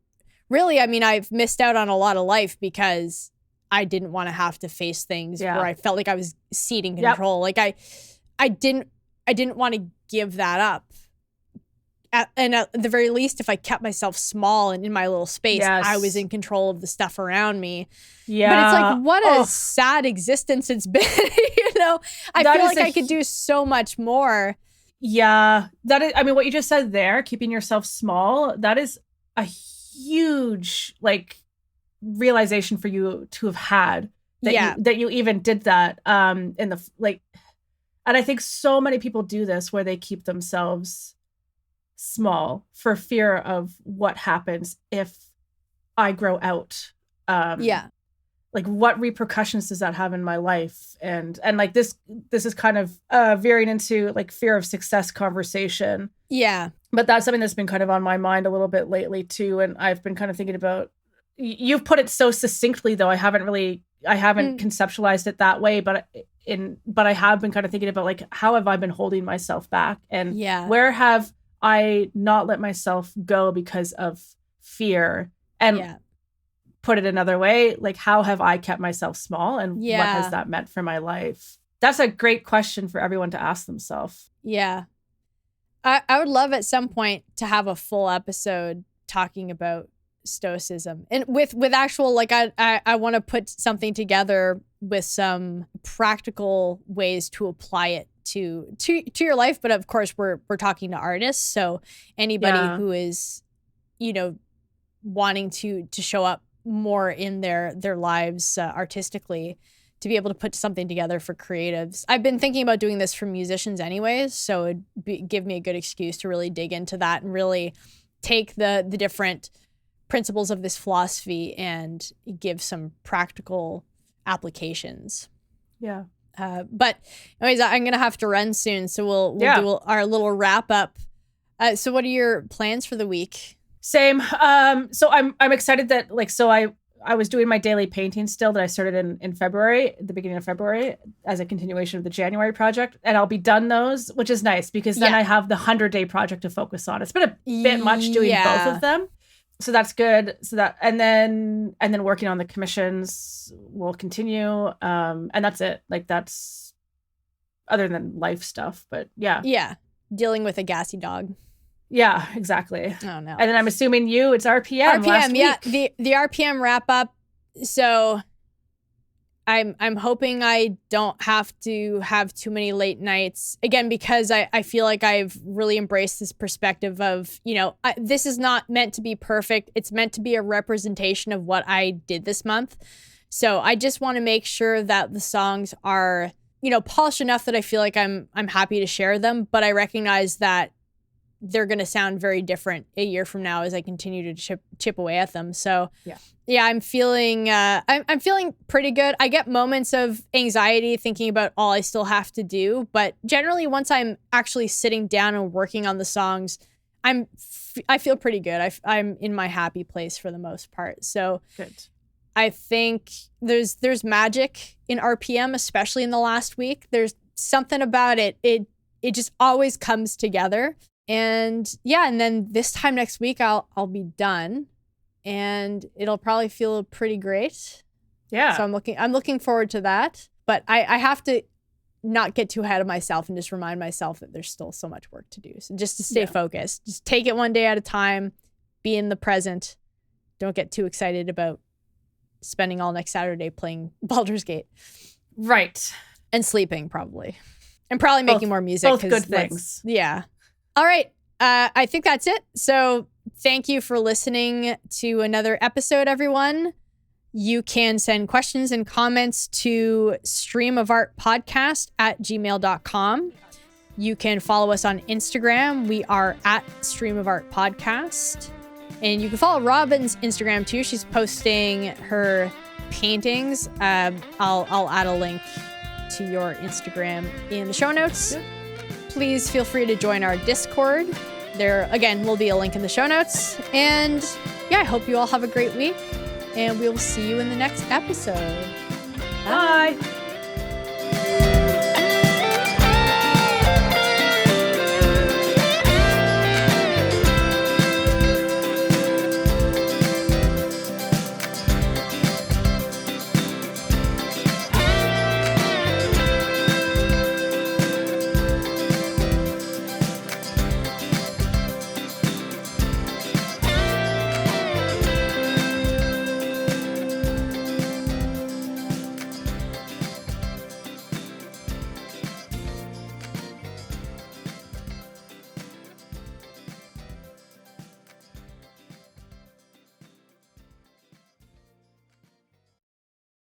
really, I mean, I've missed out on a lot of life because I didn't want to have to face things where I felt like I was ceding control. Like I didn't want to give that up. And at the very least, if I kept myself small and in my little space, I was in control of the stuff around me. Yeah. But it's like, what a sad existence it's been. You know, I feel like I could do so much more. Yeah. That is, I mean, what you just said there, keeping yourself small, that is a huge, like, realization for you to have had that you even did that in the, like, and I think so many people do this where they keep themselves small for fear of what happens if I grow out. Like, what repercussions does that have in my life? And like this is kind of veering into like fear of success conversation. Yeah. But that's something that's been kind of on my mind a little bit lately too. And I've been kind of thinking about, you've put it so succinctly though. I haven't conceptualized it that way, but I have been kind of thinking about, like, how have I been holding myself back, and where have I not let myself go because of fear? And put it another way, like, how have I kept myself small, and what has that meant for my life? That's a great question for everyone to ask themselves. Yeah. I would love at some point to have a full episode talking about stoicism, and with actual, like, I want to put something together with some practical ways to apply it to your life. But of course we're talking to artists, so anybody who is, you know, wanting to show up more in their lives artistically, to be able to put something together for creatives. I've been thinking about doing this for musicians anyways, so it'd give me a good excuse to really dig into that and really take the different principles of this philosophy and give some practical applications. Yeah. But anyways, I'm gonna have to run soon, so we'll do our little wrap up. So what are your plans for the week? Same. So I'm excited that, like, so I was doing my daily painting still that I started in February, the beginning of February, as a continuation of the January project, and I'll be done those, which is nice because then I have the 100-day project to focus on. It's been a bit much doing both of them. So that's good. So that, and then working on the commissions will continue. And that's it. Like, that's other than life stuff, but yeah. Yeah. Dealing with a gassy dog. Yeah, exactly. Oh no. And then I'm assuming it's RPM last week. The RPM wrap up. So I'm hoping I don't have to have too many late nights again, because I feel like I've really embraced this perspective of, you know, this is not meant to be perfect. It's meant to be a representation of what I did this month. So I just want to make sure that the songs are, you know, polished enough that I feel like I'm happy to share them, but I recognize that they're going to sound very different a year from now as I continue to chip away at them. So yeah, I'm feeling I'm feeling pretty good. I get moments of anxiety thinking about all I still have to do, but generally once I'm actually sitting down and working on the songs, I feel pretty good. I'm in my happy place for the most part. So good. I think there's magic in RPM, especially in the last week. There's something about it. It just always comes together. And yeah, and then this time next week I'll be done, and it'll probably feel pretty great. Yeah. So I'm looking forward to that. But I have to not get too ahead of myself and just remind myself that there's still so much work to do. So just to stay focused, just take it one day at a time, be in the present. Don't get too excited about spending all next Saturday playing Baldur's Gate. Right. And sleeping probably. And probably making more music. Both good things. Yeah. All right. I think that's it. So thank you for listening to another episode, everyone. You can send questions and comments to streamofartpodcast@gmail.com. You can follow us on Instagram. We are at streamofartpodcast. And you can follow Robyn's Instagram too. She's posting her paintings. I'll add a link to your Instagram in the show notes. Yeah. Please feel free to join our Discord. There, again, will be a link in the show notes. And yeah, I hope you all have a great week. And we will see you in the next episode. Bye.